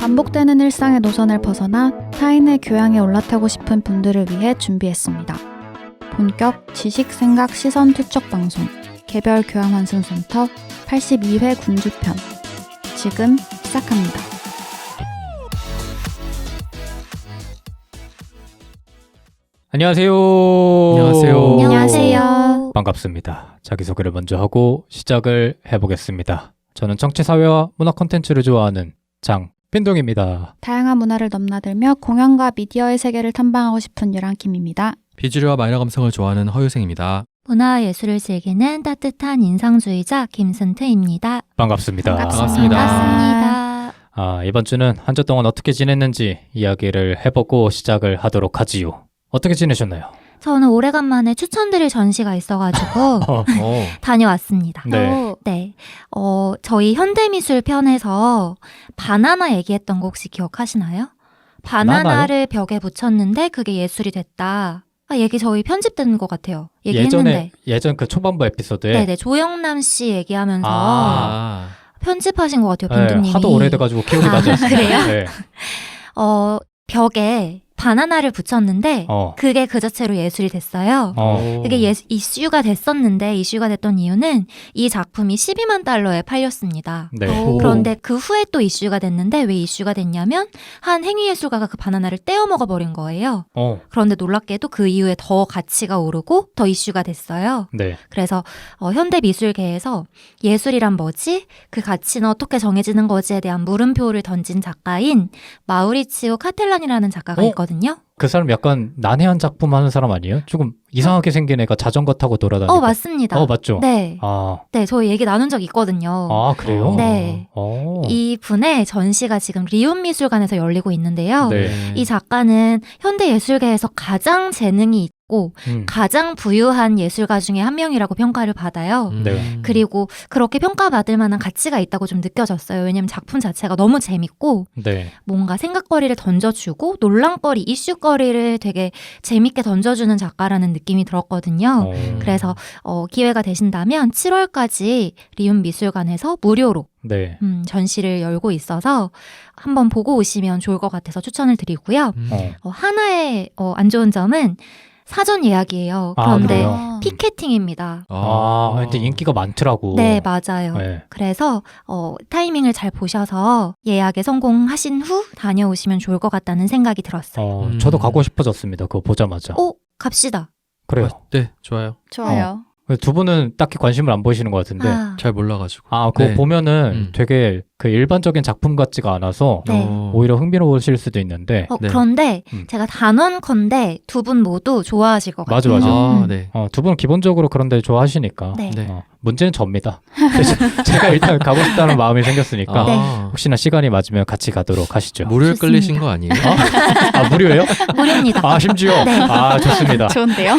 반복되는 일상의 노선을 벗어나 타인의 교양에 올라타고 싶은 분들을 위해 준비했습니다. 본격 지식, 생각, 시선 투척 방송 개별 교양 환승센터 82회 군주편 지금 시작합니다. 안녕하세요. 안녕하세요. 안녕하세요. 반갑습니다. 자기소개를 먼저 하고 시작을 해보겠습니다. 저는 정치사회와 문화 콘텐츠를 좋아하는 장빈동입니다. 다양한 문화를 넘나들며 공연과 미디어의 세계를 탐방하고 싶은 유랑킴입니다. 비주류와 마이너 감성을 좋아하는 허유생입니다. 문화예술을 즐기는 따뜻한 인상주의자 김순태입니다. 반갑습니다. 반갑습니다. 반갑습니다. 이번 주는 한 주 동안 어떻게 지냈는지 이야기를 해보고 시작을 하도록 하지요. 어떻게 지내셨나요? 저는 오래간만에 추천드릴 전시가 있어가지고 다녀왔습니다. 네. 네. 저희 현대미술 편에서 바나나 얘기했던 거 혹시 기억하시나요? 바나나를 벽에 붙였는데 그게 예술이 됐다. 얘기 저희 편집된 것 같아요. 얘기했는데. 예전 그 초반부 에피소드에 네네. 조영남 씨 얘기하면서 편집하신 것 같아요. 네, 빈둥님이. 하도 오래돼가지고 기억이 나지 않습니다. 그래요? 네. 벽에 바나나를 붙였는데 그게 그 자체로 예술이 됐어요. 그게 이슈가 됐었는데 이슈가 됐던 이유는 이 작품이 12만 달러에 팔렸습니다. 네. 그런데 그 후에 또 이슈가 됐는데 왜 이슈가 됐냐면 한 행위예술가가 그 바나나를 떼어 먹어버린 거예요. 그런데 놀랍게도 그 이후에 더 가치가 오르고 더 이슈가 됐어요. 네. 그래서 현대미술계에서 예술이란 뭐지? 그 가치는 어떻게 정해지는 거지에 대한 물음표를 던진 작가인 마우리치오 카텔란이라는 작가가 있거든요. 그 사람 약간 난해한 작품 하는 사람 아니에요? 조금 이상하게 생긴 애가 자전거 타고 돌아다니고. 맞습니다. 맞죠? 네. 네, 저희 얘기 나눈 적 있거든요. 그래요? 네. 이 분의 전시가 지금 리움미술관에서 열리고 있는데요. 네. 이 작가는 현대예술계에서 가장 재능이 있고 가장 부유한 예술가 중에 한 명이라고 평가를 받아요. 네. 그리고 그렇게 평가받을 만한 가치가 있다고 좀 느껴졌어요. 왜냐면 작품 자체가 너무 재밌고 네. 뭔가 생각거리를 던져주고 논란거리, 이슈거리를 되게 재밌게 던져주는 작가라는 느낌이 들었거든요. 그래서 기회가 되신다면 7월까지 리움미술관에서 무료로 네. 전시를 열고 있어서 한번 보고 오시면 좋을 것 같아서 추천을 드리고요. 하나의 안 좋은 점은 사전 예약이에요. 그런데 피켓팅입니다. 근데 인기가 많더라고. 네, 맞아요. 네. 그래서 타이밍을 잘 보셔서 예약에 성공하신 후 다녀오시면 좋을 것 같다는 생각이 들었어요. 저도 가고 싶어졌습니다. 그거 보자마자. 갑시다. 그래요. 네, 좋아요. 좋아요. 두 분은 딱히 관심을 안 보이시는 것 같은데. 잘 몰라가지고. 그거 네. 보면은 되게 그 일반적인 작품 같지가 않아서 네. 오히려 흥미로우실 수도 있는데. 네. 그런데 제가 단언컨대 두 분 모두 좋아하실 것 맞아, 같아요. 맞아. 네. 두 분은 기본적으로 그런데 좋아하시니까. 네. 네. 문제는 접니다. 제가 일단 가고 싶다는 마음이 생겼으니까 네. 혹시나 시간이 맞으면 같이 가도록 하시죠. 무료에 좋습니다. 끌리신 거 아니에요? 무료예요? 무료입니다. 심지어? 네. 좋습니다. 좋은데요?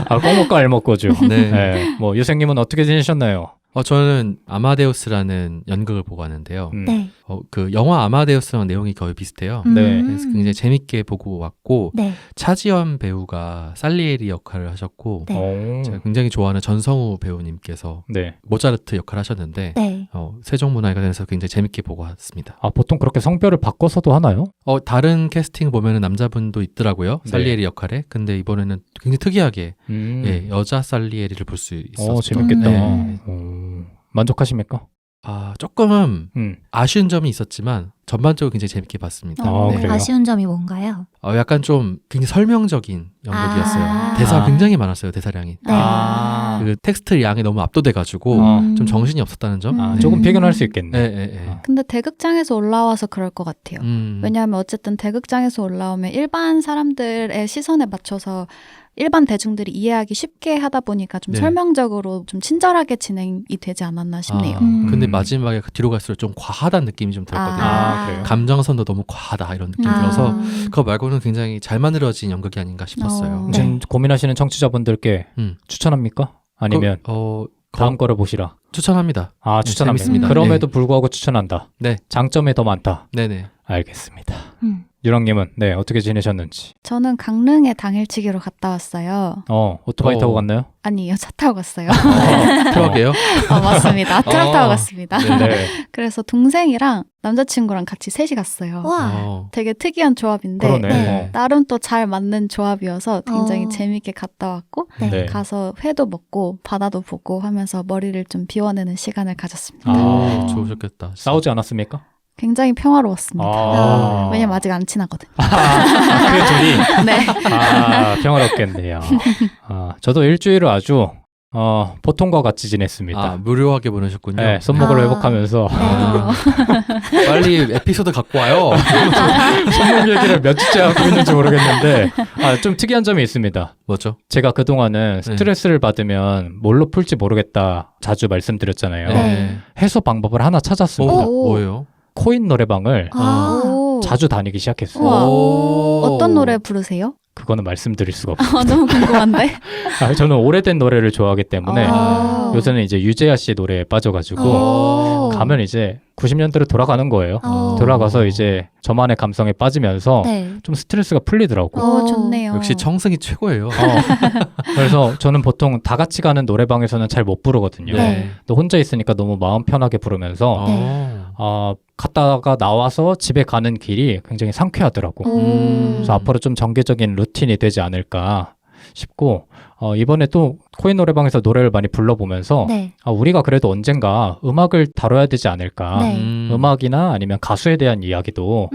꼭 먹고 알먹고죠. 네. 네. 유생님은 어떻게 지내셨나요? 저는 아마데우스라는 연극을 보고 왔는데요. 네. 그 영화 아마데우스랑 내용이 거의 비슷해요. 네. 그래서 굉장히 재밌게 보고 왔고 네. 차지연 배우가 살리에리 역할을 하셨고 네. 제가 굉장히 좋아하는 전성우 배우님께서 네. 모차르트 역할을 하셨는데 네. 세종문화회관에서 굉장히 재밌게 보고 왔습니다. 보통 그렇게 성별을 바꿔서도 하나요? 다른 캐스팅 보면은 남자분도 있더라고요. 네. 살리에리 역할에. 근데 이번에는 굉장히 특이하게 여자 살리에리를 볼 수 있었어요. 재밌겠다. 네. 만족하십니까? 조금 아쉬운 점이 있었지만 전반적으로 굉장히 재밌게 봤습니다. 그래요? 아쉬운 점이 뭔가요? 약간 좀 굉장히 설명적인 연극이었어요. 대사가 굉장히 많았어요. 대사량이. 네. 그 텍스트 양이 너무 압도돼가지고 좀 정신이 없었다는 점. 조금 피곤할 수 있겠네. 네. 근데 대극장에서 올라와서 그럴 것 같아요. 왜냐하면 어쨌든 대극장에서 올라오면 일반 사람들의 시선에 맞춰서 일반 대중들이 이해하기 쉽게 하다 보니까 좀 네. 설명적으로 좀 친절하게 진행이 되지 않았나 싶네요. 근데 마지막에 뒤로 갈수록 좀 과하다는 느낌이 좀 들었거든요. 그래요? 감정선도 너무 과하다 이런 느낌이 들어서 그거 말고는 굉장히 잘 만들어진 연극이 아닌가 싶었어요. 지금 고민하시는 청취자분들께 추천합니까? 아니면 다음 거를 보시라. 추천합니다. 추천합니다. 재밌습니다. 그럼에도 불구하고 추천한다. 네. 장점이 더 많다. 네네. 알겠습니다. 유랑님은 네 어떻게 지내셨는지. 저는 강릉에 당일치기로 갔다 왔어요. 오토바이 타고 갔나요? 아니요, 차 타고 갔어요. 트럭이에요? 맞습니다. 트럭 타고 갔습니다. 네. 그래서 동생이랑 남자친구랑 같이 셋이 갔어요. 와. 되게 특이한 조합인데 그러네. 네. 나름 또 잘 맞는 조합이어서 굉장히 어. 재밌게 갔다 왔고 네. 네. 가서 회도 먹고 바다도 보고 하면서 머리를 좀 비워내는 시간을 가졌습니다. 아. 좋으셨겠다. 싸우지 않았습니까? 굉장히 평화로웠습니다. 아. 왜냐면 아직 안 친하거든요. 그 둘이 네. 평화롭겠네요. 저도 일주일을 아주 보통과 같이 지냈습니다. 아, 무료하게 보내셨군요. 네, 손목을 아. 회복하면서 아, 빨리 에피소드 갖고 와요. 손목 얘기를 며칠째 하고 있는지 모르겠는데 좀 특이한 점이 있습니다. 뭐죠? 제가 그동안은 스트레스를 받으면 뭘로 풀지 모르겠다 자주 말씀드렸잖아요. 네. 해소 방법을 하나 찾았습니다. 오. 뭐예요? 코인 노래방을 아. 오. 자주 다니기 시작했어요. 우와. 오. 어떤 노래 부르세요? 그거는 말씀드릴 수가 없어요. 너무 궁금한데. 저는 오래된 노래를 좋아하기 때문에 아. 요새는 이제 유재하 씨 노래에 빠져가지고 오. 가면 이제 90년대로 돌아가는 거예요. 어. 돌아가서 이제 저만의 감성에 빠지면서 네. 좀 스트레스가 풀리더라고. 좋네요. 역시 청승이 최고예요. 그래서 저는 보통 다 같이 가는 노래방에서는 잘 못 부르거든요. 네. 또 혼자 있으니까 너무 마음 편하게 부르면서 갔다가 나와서 집에 가는 길이 굉장히 상쾌하더라고. 그래서 앞으로 좀 정기적인 루틴이 되지 않을까 싶고 이번에 또 코인 노래방에서 노래를 많이 불러보면서 네. 우리가 그래도 언젠가 음악을 다뤄야 되지 않을까. 네. 음악이나 아니면 가수에 대한 이야기도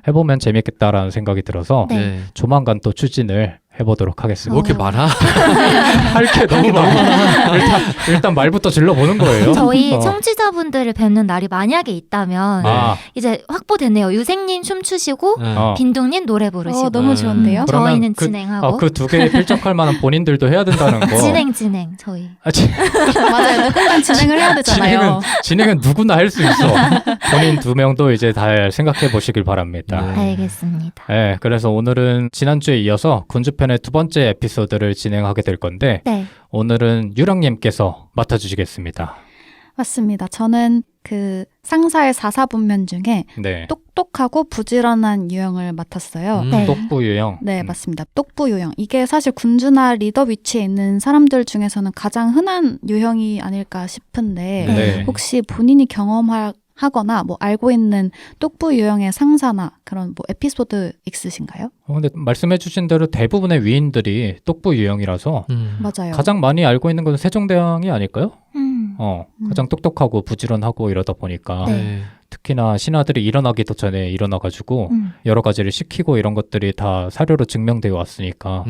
해보면 재밌겠다라는 생각이 들어서 네. 조만간 또 추진을 해보도록 하겠습니다. 뭐 이렇게 많아? 할 게 너무 많아. 일단 말부터 질러보는 거예요. 저희 청취자분들을 뵙는 날이 만약에 있다면 이제 확보됐네요. 유생님 춤추시고 빈둥님 노래 부르시고. 너무 좋은데요? 그러면 저희는 진행하고. 그 두 개에 필적할 만한 본인들도 해야 된다는 거. 진행 저희. 맞아요. 누군가 진행을 해야 되잖아요. 진행은 누구나 할 수 있어. 본인 두 명도 이제 잘 생각해 보시길 바랍니다. 네. 알겠습니다. 네, 그래서 오늘은 지난주에 이어서 군주편의 두 번째 에피소드를 진행하게 될 건데 네. 오늘은 유랑님께서 맡아주시겠습니다. 맞습니다. 저는 그 상사의 4사분면 중에 네. 똑똑하고 부지런한 유형을 맡았어요. 네. 똑부 유형. 네, 맞습니다. 똑부 유형. 이게 사실 군주나 리더 위치에 있는 사람들 중에서는 가장 흔한 유형이 아닐까 싶은데 네. 혹시 본인이 경험하거나 뭐 알고 있는 똑부 유형의 상사나 그런 뭐 에피소드 있으신가요? 근데 말씀해주신 대로 대부분의 위인들이 똑부 유형이라서 맞아요. 가장 많이 알고 있는 것은 세종대왕이 아닐까요? 음. 가장 똑똑하고 부지런하고 이러다 보니까 네. 특히나 신하들이 일어나기도 전에 일어나가지고 여러 가지를 시키고 이런 것들이 다 사료로 증명되어 왔으니까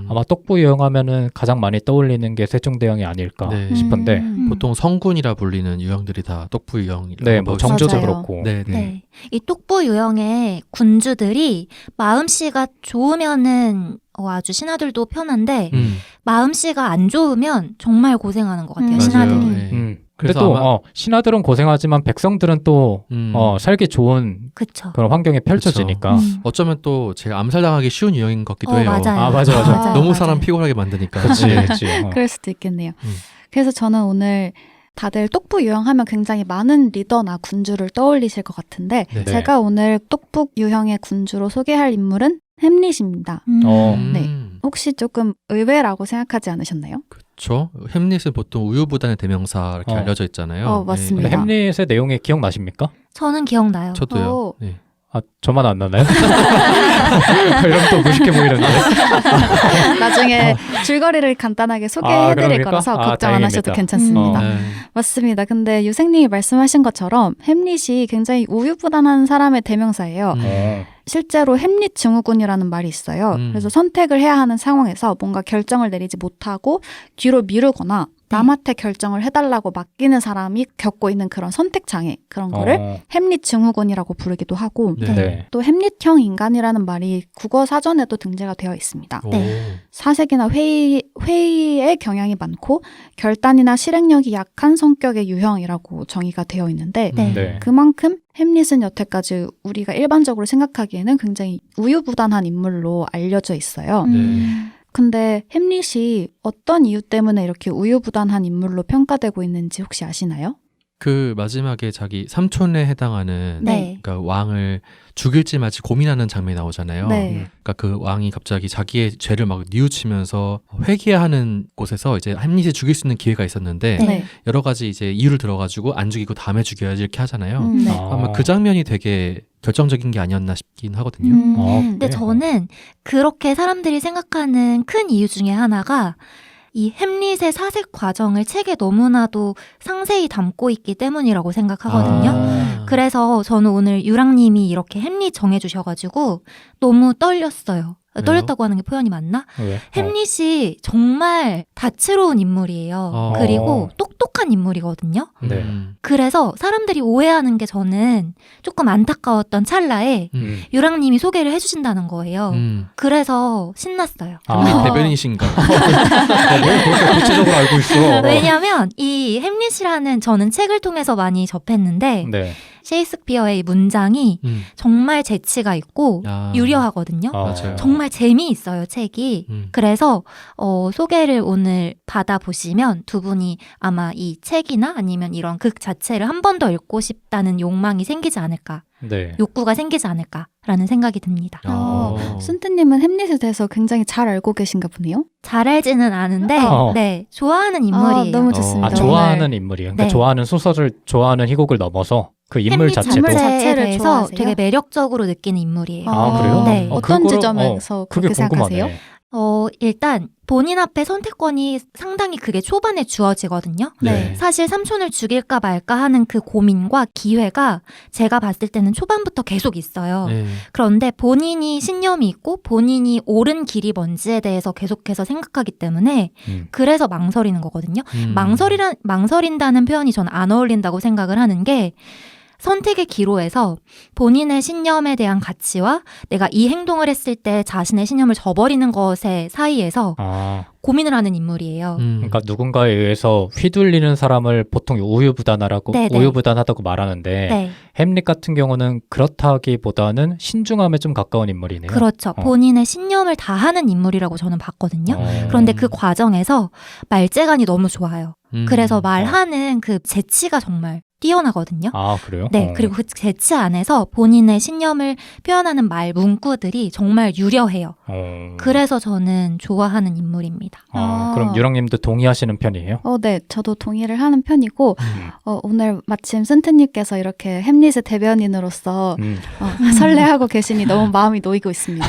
아마 똑부 유형하면은 가장 많이 떠올리는 게 세종대왕이 아닐까 네. 싶은데 보통 성군이라 불리는 유형들이 다 똑부 유형이라고. 네, 뭐 정조도 맞아요. 그렇고 네, 네. 네. 이 똑부 유형의 군주들이 마음씨가 좋으면은 아주 신하들도 편한데 마음씨가 안 좋으면 정말 고생하는 것 같아요. 맞아요. 신하들이. 네. 근데 그래서 또 아마- 신하들은 고생하지만 백성들은 또 살기 좋은 그쵸. 그런 환경이 펼쳐지니까 어쩌면 또 제가 암살당하기 쉬운 유형인 것 같기도 해요. 맞아요. 아, 맞아. 너무 맞아요. 사람 피곤하게 만드니까. 그렇지, 그렇지. 그럴 수도 있겠네요. 그래서 저는 오늘 다들 똑부 유형하면 굉장히 많은 리더나 군주를 떠올리실 것 같은데 네. 제가 오늘 똑부 유형의 군주로 소개할 인물은 햄릿입니다. 네. 혹시 조금 의외라고 생각하지 않으셨나요? 그렇죠. 햄릿은 보통 우유부단의 대명사 이렇게 알려져 있잖아요. 맞습니다. 근데 햄릿의 내용이 기억나십니까? 저는 기억나요. 네. 저도요. 오. 네. 저만 안 나나요? 이러면 또 무식해 보이는데. 나중에 줄거리를 간단하게 소개해드릴 그럽니까? 거라서 걱정 안 하셔도 다행입니다. 괜찮습니다. 네. 맞습니다. 근데 유생님이 말씀하신 것처럼 햄릿이 굉장히 우유부단한 사람의 대명사예요. 실제로 햄릿 증후군이라는 말이 있어요. 그래서 선택을 해야 하는 상황에서 뭔가 결정을 내리지 못하고 뒤로 미루거나 남한테 결정을 해달라고 맡기는 사람이 겪고 있는 그런 선택 장애 그런 거를 햄릿 증후군이라고 부르기도 하고 네. 또 햄릿형 인간이라는 말이 국어 사전에도 등재가 되어 있습니다. 오. 사색이나 회의의 경향이 많고 결단이나 실행력이 약한 성격의 유형이라고 정의가 되어 있는데 네. 그만큼 햄릿은 여태까지 우리가 일반적으로 생각하기에는 굉장히 우유부단한 인물로 알려져 있어요. 근데 햄릿이 어떤 이유 때문에 이렇게 우유부단한 인물로 평가되고 있는지 혹시 아시나요? 그 마지막에 자기 삼촌에 해당하는 네. 그러니까 왕을 죽일지 말지 고민하는 장면이 나오잖아요. 네. 그러니까 그 왕이 갑자기 자기의 죄를 막 뉘우치면서 회개하는 곳에서 이제 햄릿을 죽일 수 있는 기회가 있었는데 네. 여러 가지 이제 이유를 들어가지고 안 죽이고 다음에 죽여야지 이렇게 하잖아요. 네. 아마 그 장면이 되게 결정적인 게 아니었나 싶긴 하거든요. 근데 그래요? 저는 그렇게 사람들이 생각하는 큰 이유 중에 하나가 이 햄릿의 사색 과정을 책에 너무나도 상세히 담고 있기 때문이라고 생각하거든요. 아. 그래서 저는 오늘 유랑님이 이렇게 햄릿 정해주셔가지고 너무 떨렸어요. 왜요? 떨렸다고 하는 게 표현이 맞나? 왜? 햄릿이 정말 다채로운 인물이에요. 그리고 똑똑한 인물이거든요. 네. 그래서 사람들이 오해하는 게 저는 조금 안타까웠던 찰나에 유랑님이 소개를 해주신다는 거예요. 그래서 신났어요. 햄릿 대변인이신가? 뭘 그렇게 구체적으로 알고 있어? 왜냐하면 이 햄릿이라는 저는 책을 통해서 많이 접했는데 네. 셰익스피어의 이 문장이 정말 재치가 있고 아. 유려하거든요. 맞아요. 정말 재미있어요, 책이. 그래서 소개를 오늘 받아보시면 두 분이 아마 이 책이나 아니면 이런 극 자체를 한 번 더 읽고 싶다는 욕망이 생기지 않을까, 네. 욕구가 생기지 않을까라는 생각이 듭니다. 순트님은 햄릿에 대해서 굉장히 잘 알고 계신가 보네요. 잘 알지는 않은데 네, 좋아하는 인물이에요. 너무 좋습니다. 좋아하는 인물이에요. 그러니까 네. 좋아하는 소설을 좋아하는 희곡을 넘어서 그 인물 햄릿 자체도 자체에 자체를 대해서 좋아하세요? 되게 매력적으로 느끼는 인물이에요. 아, 그래요? 네. 어떤 그거를- 지점에서 그게 그렇게 생각하세요? 궁금하네. 일단 본인 앞에 선택권이 상당히 그게 초반에 주어지거든요. 네. 사실 삼촌을 죽일까 말까 하는 그 고민과 기회가 제가 봤을 때는 초반부터 계속 있어요. 네. 그런데 본인이 신념이 있고 본인이 옳은 길이 뭔지에 대해서 계속해서 생각하기 때문에 그래서 망설이는 거거든요. 망설인다는 표현이 저는 안 어울린다고 생각을 하는 게 선택의 기로에서 본인의 신념에 대한 가치와 내가 이 행동을 했을 때 자신의 신념을 저버리는 것의 사이에서 고민을 하는 인물이에요. 그러니까 누군가에 의해서 휘둘리는 사람을 보통 우유부단하다고 네네. 우유부단하다고 말하는데 네, 햄릿 같은 경우는 그렇다기보다는 신중함에 좀 가까운 인물이네요. 그렇죠. 본인의 신념을 다하는 인물이라고 저는 봤거든요. 그런데 그 과정에서 말재간이 너무 좋아요. 그래서 말하는 그 재치가 정말 뛰어나거든요. 아, 그래요? 네, 그리고 그 재치 안에서 본인의 신념을 표현하는 말 문구들이 정말 유려해요. 그래서 저는 좋아하는 인물입니다. 그럼 유랑님도 동의하시는 편이에요? 네, 저도 동의를 하는 편이고 오늘 마침 순트님께서 이렇게 햄릿의 대변인으로서 설레하고 계시니 너무 마음이 놓이고 있습니다.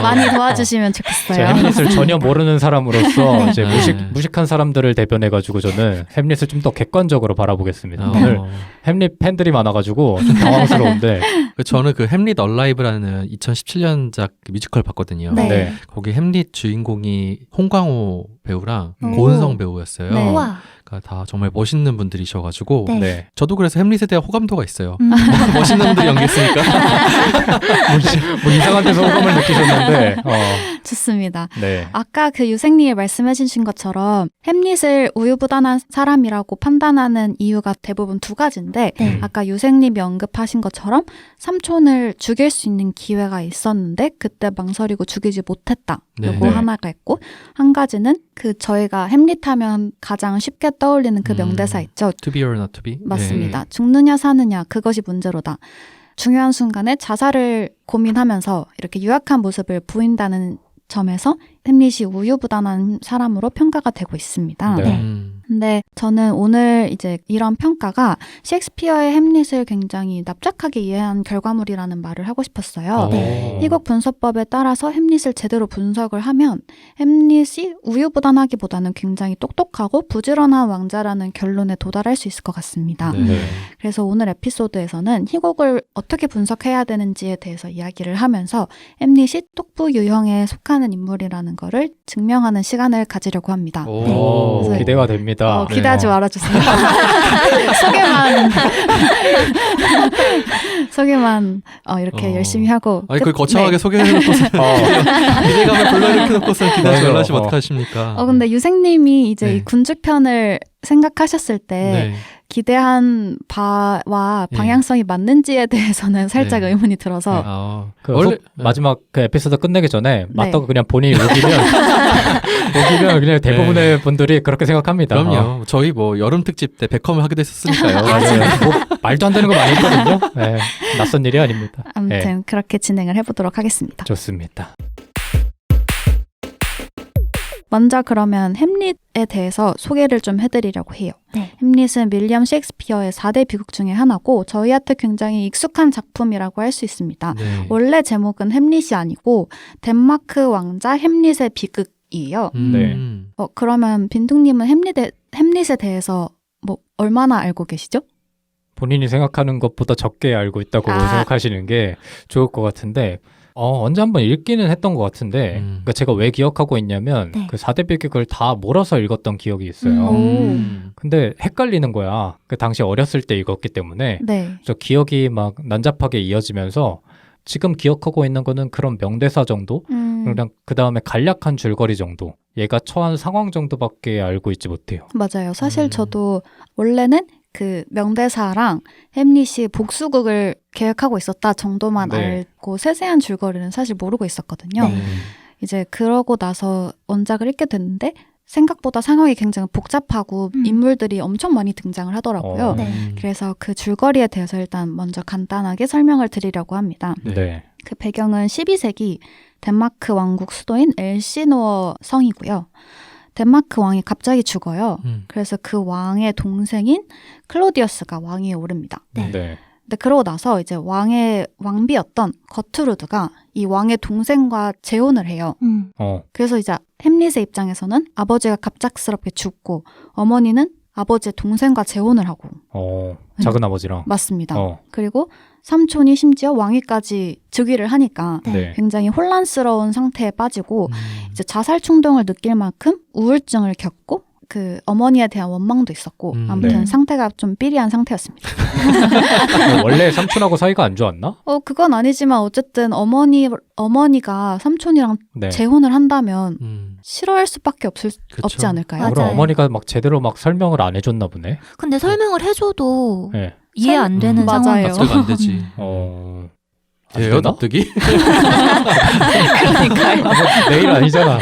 많이 도와주시면 좋겠어요. 제가 햄릿을 전혀 모르는 사람으로서 네. 이제 무식한 사람들을 대변해가지고 저는 햄릿을 좀 더 객관적으로 바라보겠습니다. 오늘 햄릿 팬들이 많아가지고 좀 당황스러운데 저는 그 햄릿 얼라이브라는 2017년작 뮤지컬 봤거든요. 네. 거기 햄릿 주인공이 홍광호 배우랑 오. 고은성 배우였어요. 네. 우와. 그러니까 다 정말 멋있는 분들이셔가지고 네. 네. 저도 그래서 햄릿에 대한 호감도가 있어요. 멋있는 분들이 연기했으니까. 뭐 이상한 데서 호감을 느끼셨는데 좋습니다. 네. 아까 그 유생님이 말씀해 주신 것처럼 햄릿을 우유부단한 사람이라고 판단하는 이유가 대부분 두 가지인데 네. 아까 유생님이 언급하신 것처럼 삼촌을 죽일 수 있는 기회가 있었는데 그때 망설이고 죽이지 못했다. 네. 요거 네. 하나가 있고 한 가지는 그 저희가 햄릿하면 가장 쉽게 떠올리는 그 명대사 있죠. To be or not to be? 맞습니다. 죽느냐 사느냐 그것이 문제로다. 중요한 순간에 자살을 고민하면서 이렇게 유약한 모습을 보인다는 점에서 햄릿이 우유부단한 사람으로 평가가 되고 있습니다. 네. 근데 저는 오늘 이제 이런 평가가 셰익스피어의 햄릿을 굉장히 납작하게 이해한 결과물이라는 말을 하고 싶었어요. 네. 희곡 분석법에 따라서 햄릿을 제대로 분석을 하면 햄릿이 우유부단하기보다는 굉장히 똑똑하고 부지런한 왕자라는 결론에 도달할 수 있을 것 같습니다. 네. 그래서 오늘 에피소드에서는 희곡을 어떻게 분석해야 되는지에 대해서 이야기를 하면서 햄릿이 똑부 유형에 속하는 인물이라는 거를 증명하는 시간을 가지려고 합니다. 오. 네. 기대가 됩니다. 기대하지 네. 말아주세요. 소개만 이렇게 열심히 하고. 아니 그걸 거창하게 소개해놓고서 기대감을 불러일으켜놓고서 기대하지 맞아요. 말라시면 어떡하십니까? 근데 유생님이 이제 네. 이 군주편을 생각하셨을 때 네. 기대한 바와 네. 방향성이 맞는지에 대해서는 살짝 네. 의문이 들어서 아, 그 원래 마지막 그 에피소드 끝내기 전에 맞다고 그냥 본인이 우기면 그냥 대부분의 분들이 그렇게 생각합니다. 그럼요. 저희 뭐 여름 특집 때 백컴을 하기도 했었으니까요. 맞아요. 뭐 말도 안 되는 거 많이 했거든요. 네, 낯선 일이 아닙니다. 아무튼 그렇게 진행을 해보도록 하겠습니다. 좋습니다. 먼저 그러면 햄릿에 대해서 소개를 좀 해드리려고 해요. 네. 햄릿은 윌리엄 셰익스피어의 4대 비극 중에 하나고 저희한테 굉장히 익숙한 작품이라고 할 수 있습니다. 네. 원래 제목은 햄릿이 아니고 덴마크 왕자 햄릿의 비극이에요. 네. 그러면 빈둥님은 햄릿에 대해서 뭐 얼마나 알고 계시죠? 본인이 생각하는 것보다 적게 알고 있다고 생각하시는 게 좋을 것 같은데 언제 한번 읽기는 했던 것 같은데 그러니까 제가 왜 기억하고 있냐면 네. 그 4대 비극을 다 몰아서 읽었던 기억이 있어요. 근데 헷갈리는 거야. 그 당시 어렸을 때 읽었기 때문에 네. 그래서 기억이 막 난잡하게 이어지면서 지금 기억하고 있는 거는 그런 명대사 정도? 그냥 그 다음에 간략한 줄거리 정도. 얘가 처한 상황 정도밖에 알고 있지 못해요. 맞아요. 사실 저도 원래는 그 명대사랑 햄릿이 복수극을 계획하고 있었다 정도만 네. 알고 세세한 줄거리는 사실 모르고 있었거든요. 네. 이제 그러고 나서 원작을 읽게 됐는데 생각보다 상황이 굉장히 복잡하고 음. 인물들이 엄청 많이 등장을 하더라고요. 네. 그래서 그 줄거리에 대해서 일단 먼저 간단하게 설명을 드리려고 합니다. 네. 그 배경은 12세기 덴마크 왕국 수도인 엘시노어 성이고요. 덴마크 왕이 갑자기 죽어요. 그래서 그 왕의 동생인 클로디어스가 왕위에 오릅니다. 네. 근데 그러고 나서 이제 왕의 왕비였던 거트루드가 이 왕의 동생과 재혼을 해요. 그래서 이제 햄릿의 입장에서는 아버지가 갑작스럽게 죽고 어머니는 아버지의 동생과 재혼을 하고 작은 아버지랑. 맞습니다. 그리고 삼촌이 심지어 왕위까지 즉위를 하니까 네. 굉장히 혼란스러운 상태에 빠지고 이제 자살 충동을 느낄 만큼 우울증을 겪고 그 어머니에 대한 원망도 있었고 아무튼 네. 상태가 좀 삐리한 상태였습니다. 원래 삼촌하고 사이가 안 좋았나? 그건 아니지만 어쨌든 어머니가 삼촌이랑 네. 재혼을 한다면 싫어할 수밖에 없지 않을까요? 맞아요. 그럼 어머니가 막 제대로 막 설명을 안 해줬나 보네. 근데 설명을 해줘도 네. 이해 안 되는 맞아요. 상황이죠. 납득 안 되지. 돼요, 돼요 납득이? 그러니까요. 내일 아니잖아.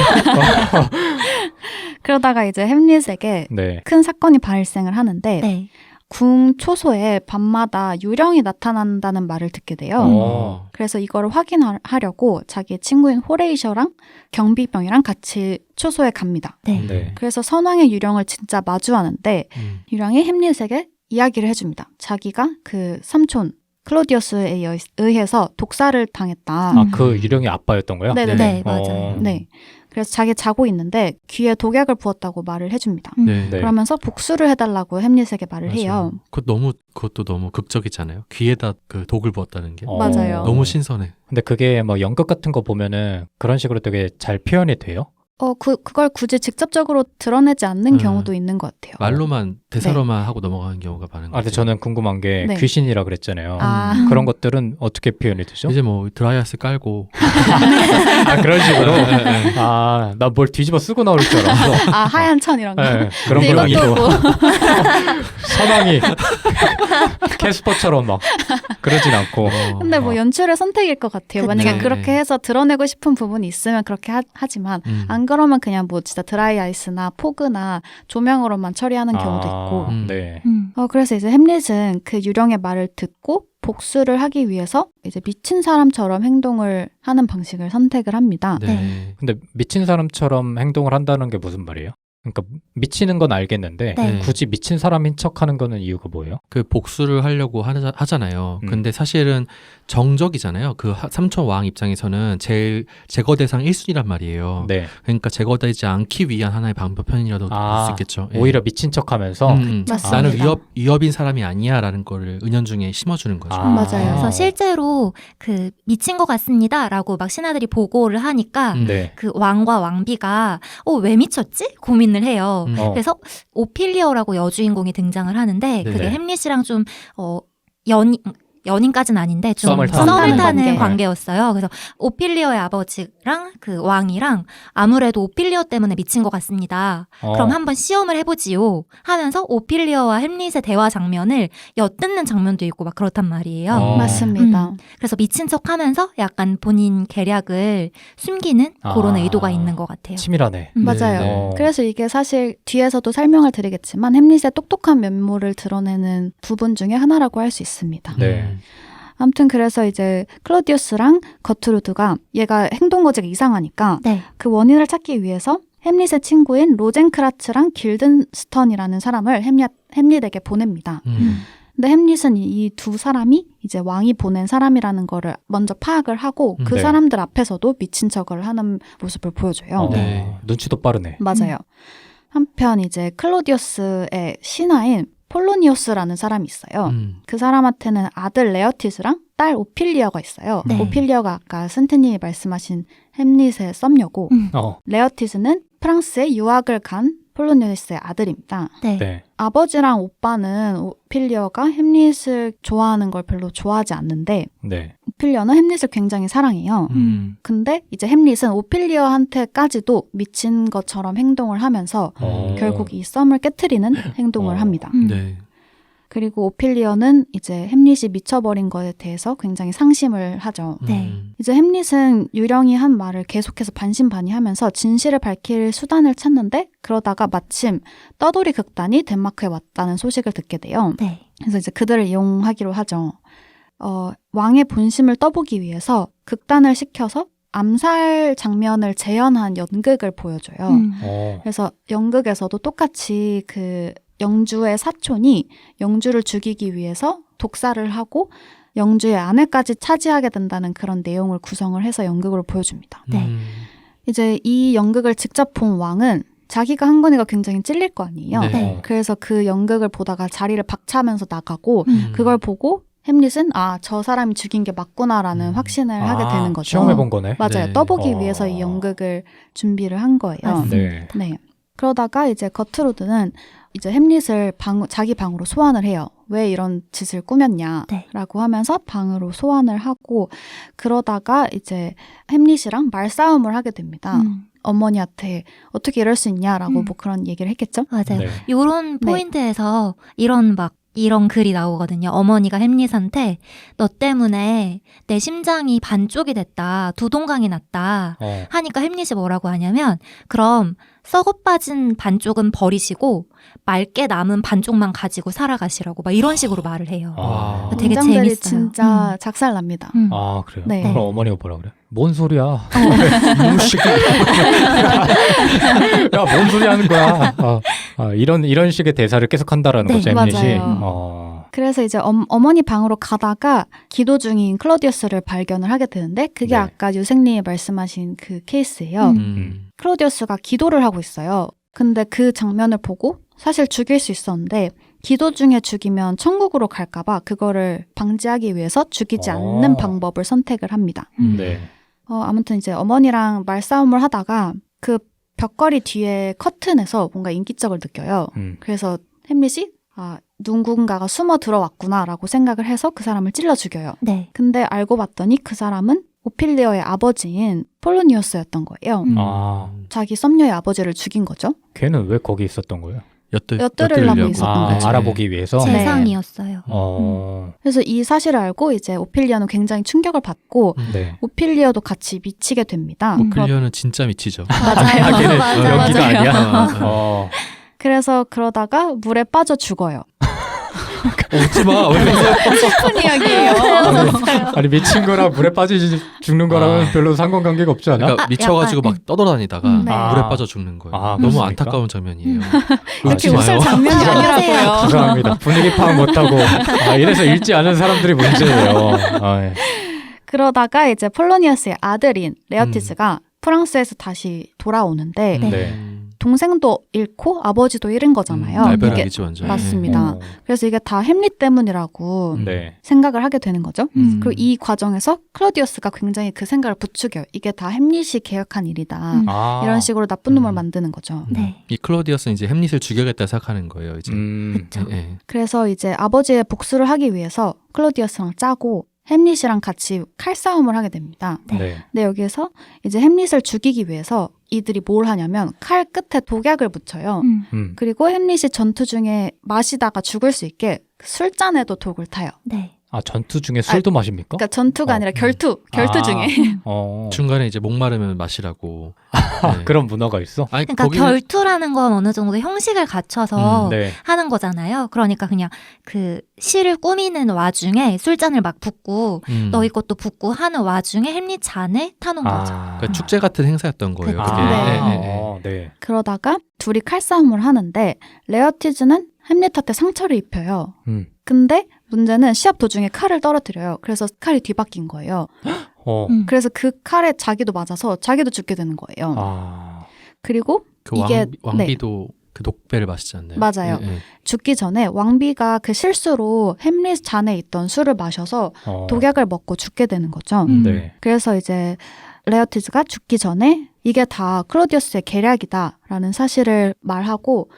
그러다가 이제 햄릿에게 네. 큰 사건이 발생을 하는데 네. 궁 초소에 밤마다 유령이 나타난다는 말을 듣게 돼요. 그래서 이거를 확인하려고 자기 친구인 호레이셔랑 경비병이랑 같이 초소에 갑니다. 네. 네. 그래서 선왕의 유령을 진짜 마주하는데 유령이 햄릿에게 이야기를 해줍니다. 자기가 그 삼촌 클로디어스에 의해서 독사를 당했다. 그 유령이 아빠였던 거야? 네네네. 네, 맞아요. 네. 그래서 자기 자고 있는데 귀에 독약을 부었다고 말을 해줍니다. 네. 네. 그러면서 복수를 해달라고 햄릿에게 말을 맞아요. 해요. 그것도 너무 극적이잖아요. 귀에다 그 독을 부었다는 게 맞아요. 너무 신선해. 근데 그게 뭐 연극 같은 거 보면은 그런 식으로 되게 잘 표현이 돼요? 그걸 굳이 직접적으로 드러내지 않는 경우도 있는 것 같아요. 말로만 대사로만 하고 넘어가는 경우가 많은 것 근데 같아요. 저는 궁금한 게 네. 귀신이라 그랬잖아요. 그런 것들은 어떻게 표현이 되죠? 이제 뭐 드라이아이스 깔고 그런 식으로? 네. 나 뭘 뒤집어 쓰고 나올 줄 알았어. 하얀 천 이런 거. 네, 그런 근데 거 이것도 아니고. 뭐 선왕이 캐스퍼처럼 막 그러진 않고. 근데 뭐 연출의 선택일 것 같아요. 그쵸. 만약에 네. 그렇게 해서 드러내고 싶은 부분이 있으면 그렇게 하지만 안 그러면 그냥 뭐 진짜 드라이 아이스나 포그나 조명으로만 처리하는 경우도 있고. 네. 그래서 이제 햄릿은 그 유령의 말을 듣고 복수를 하기 위해서 이제 미친 사람처럼 행동을 하는 방식을 선택을 합니다. 네. 근데 미친 사람처럼 행동을 한다는 게 무슨 말이에요? 그러니까 미치는 건 알겠는데 네. 굳이 미친 사람인 척하는 거는 이유가 뭐예요? 그 복수를 하려고 하잖아요. 근데 사실은 정적이잖아요. 그 삼촌 왕 입장에서는 제일 제거 대상 1순위란 말이에요. 네. 그러니까 제거되지 않기 위한 하나의 방편이라도 볼 수 있겠죠. 예. 오히려 미친 척하면서 맞습니다. 나는 위협인 사람이 아니야라는 거를 은연중에 심어주는 거죠. 맞아요. 그래서 실제로 그 미친 것 같습니다라고 막 신하들이 보고를 하니까 네. 그 왕과 왕비가 왜 미쳤지? 고민을 해요. 그래서 오피리어라고 여주인공이 등장을 하는데 네. 그게 햄릿이랑 좀 연인까지는 아닌데 좀 썸을 썸을 타는 타는 관계. 관계였어요. 그래서 오피리어의 아버지랑 그 왕이랑 아무래도 오피리어 때문에 미친 것 같습니다. 그럼 한번 시험을 해보지요 하면서 오피리어와 햄릿의 대화 장면을 엿듣는 장면도 있고 막 그렇단 말이에요. 맞습니다. 그래서 미친 척하면서 약간 본인 계략을 숨기는 그런 의도가 있는 것 같아요. 치밀하네. 맞아요. 네. 그래서 이게 사실 뒤에서도 설명을 드리겠지만 햄릿의 똑똑한 면모를 드러내는 부분 중에 하나라고 할 수 있습니다. 네. 아무튼 그래서 이제 클로디우스랑 거트루드가 얘가 행동거지가 이상하니까 네. 그 원인을 찾기 위해서 햄릿의 친구인 로젠크라츠랑 길든스턴이라는 사람을 햄릿에게 보냅니다. 근데 햄릿은 이 두 사람이 이제 왕이 보낸 사람이라는 거를 먼저 파악을 하고 그 네. 사람들 앞에서도 미친 척을 하는 모습을 보여줘요. 네. 눈치도 빠르네. 맞아요. 한편 이제 클로디우스의 신하인 폴로니오스라는 사람이 있어요. 그 사람한테는 아들 레어티스랑 딸 오피리어가 있어요. 네. 오피리어가 아까 선생님이 말씀하신 햄릿의 썸녀고 레어티스는 프랑스에 유학을 간 폴로니오스의 아들입니다. 네. 네. 아버지랑 오빠는 오피리어가 햄릿을 좋아하는 걸 별로 좋아하지 않는데 네. 오피리어는 햄릿을 굉장히 사랑해요. 근데 이제 햄릿은 오피리어한테까지도 미친 것처럼 행동을 하면서 결국 이 썸을 깨트리는 행동을 합니다. 네. 그리고 오피리어는 이제 햄릿이 미쳐버린 것에 대해서 굉장히 상심을 하죠. 네. 이제 햄릿은 유령이 한 말을 계속해서 반신반의하면서 진실을 밝힐 수단을 찾는데 그러다가 마침 떠돌이 극단이 덴마크에 왔다는 소식을 듣게 돼요. 네. 그래서 이제 그들을 이용하기로 하죠. 왕의 본심을 떠보기 위해서 극단을 시켜서 암살 장면을 재현한 연극을 보여줘요. 그래서 연극에서도 똑같이 그 영주의 사촌이 영주를 죽이기 위해서 독사를 하고 영주의 아내까지 차지하게 된다는 그런 내용을 구성을 해서 연극으로 보여줍니다. 네. 이제 이 연극을 직접 본 왕은 자기가 한 거니까 굉장히 찔릴 거 아니에요. 네. 그래서 그 연극을 보다가 자리를 박차면서 나가고 그걸 보고 햄릿은 저 사람이 죽인 게 맞구나라는 확신을 하게 되는 거죠. 시험해본 거네. 맞아요. 네. 떠보기 위해서 이 연극을 준비를 한 거예요. 네. 네. 그러다가 이제 거트루드는 이제 햄릿을 자기 방으로 소환을 해요. 왜 이런 짓을 꾸몄냐라고 네. 하면서 방으로 소환을 하고 그러다가 이제 햄릿이랑 말싸움을 하게 됩니다. 어머니한테 어떻게 이럴 수 있냐라고 뭐 그런 얘기를 했겠죠? 맞아요. 네. 요런 네. 포인트에서 이런 글이 나오거든요. 어머니가 햄릿한테 너 때문에 내 심장이 반쪽이 됐다. 두 동강이 났다. 하니까 햄릿이 뭐라고 하냐면 그럼 썩어빠진 반쪽은 버리시고 맑게 남은 반쪽만 가지고 살아가시라고 막 이런 식으로 말을 해요. 되게 문장들이 재밌어요. 진짜 작살납니다. 아, 그래요? 네. 그럼 어머니가 뭐라 그래? 뭔 소리야? 야, 뭔 소리 하는 거야? 이런 식의 대사를 계속 한다라는 네, 거죠, 햄릿이. 맞아요. 그래서 이제 어머니 방으로 가다가 기도 중인 클로디우스를 발견을 하게 되는데 그게 네. 아까 유생님이 말씀하신 그 케이스예요. 클로디우스가 기도를 하고 있어요. 근데 그 장면을 보고 사실 죽일 수 있었는데 기도 중에 죽이면 천국으로 갈까봐 그거를 방지하기 위해서 죽이지 않는 방법을 선택을 합니다. 네. 아무튼 이제 어머니랑 말싸움을 하다가 그 벽걸이 뒤에 커튼에서 뭔가 인기척을 느껴요. 그래서 햄릿이 누군가가 숨어 들어왔구나라고 생각을 해서 그 사람을 찔러 죽여요. 네. 근데 알고 봤더니 그 사람은 오피리어의 아버지인 폴로니오스였던 거예요. 자기 썸녀의 아버지를 죽인 거죠. 걔는 왜 거기 있었던 거예요? 엿들으려고 있었던 거죠. 알아보기 위해서? 재상이었어요. 그래서 이 사실을 알고 이제 오피리어는 굉장히 충격을 받고 네. 오피리어도 같이 미치게 됩니다. 오피리어는 진짜 미치죠. 맞아요. 걔는 맞아요. 연기가 맞아요. 아니야? 그래서 그러다가 물에 빠져 죽어요. 웃지 마. 슬픈 이야기예요. 아니 미친 거랑 물에 빠지지 죽는 거랑은 별로 상관관계가 없지 않아? 그러니까 미쳐가지고 약간, 막 떠돌아다니다가 네. 물에 빠져 죽는 거예요. 너무 그렇습니까? 안타까운 장면이에요. 이렇게 웃지 마요. 웃을 장면이 아니라고요. 죄송합니다. 분위기 파악 못하고 이래서 읽지 않은 사람들이 문제예요. 예. 그러다가 이제 폴로니어스의 아들인 레어티스가 프랑스에서 다시 돌아오는데 네. 동생도 잃고 아버지도 잃은 거잖아요. 이게 날벼락이지 완전. 맞습니다. 그래서 이게 다 햄릿 때문이라고 네. 생각을 하게 되는 거죠. 음. 그리고 이 과정에서 클로디우스가 굉장히 그 생각을 부추겨요. 이게 다 햄릿이 계획한 일이다. 이런 식으로 나쁜 놈을 만드는 거죠. 네. 이 클로디어스는 이제 햄릿을 죽여야겠다 생각하는 거예요. 이제. 그쵸. 예. 그래서 이제 아버지의 복수를 하기 위해서 클로디어스랑 짜고 햄릿이랑 같이 칼싸움을 하게 됩니다. 네. 근데 여기에서 이제 햄릿을 죽이기 위해서 이들이 뭘 하냐면 칼 끝에 독약을 묻혀요. 그리고 햄릿이 전투 중에 마시다가 죽을 수 있게 술잔에도 독을 타요. 네. 아, 전투 중에 술도 마십니까? 그러니까 전투가 아니라 결투 중에. 중간에 이제 목마르면 마시라고. 네. 그런 문화가 있어? 아니, 그러니까 결투라는 건 어느 정도 형식을 갖춰서 네. 하는 거잖아요. 그러니까 그냥 그 시를 꾸미는 와중에 술잔을 막 붓고 너희 것도 붓고 하는 와중에 햄릿 잔에 타놓은 거죠. 그러니까 축제 같은 행사였던 거예요. 그쵸. 그게. 네. 네. 그러다가 둘이 칼싸움을 하는데 레어티즈는 햄릿한테 상처를 입혀요. 근데 문제는 시합 도중에 칼을 떨어뜨려요. 그래서 칼이 뒤바뀐 거예요. 그래서 그 칼에 자기도 맞아서 자기도 죽게 되는 거예요. 그리고 그 이게 왕비도 그 독배를 마시지 않나요? 맞아요. 죽기 전에 왕비가 그 실수로 햄릿 잔에 있던 술을 마셔서 독약을 먹고 죽게 되는 거죠. 네. 그래서 이제 레어티즈가 죽기 전에 이게 다 클로디어스의 계략이다라는 사실을 말하고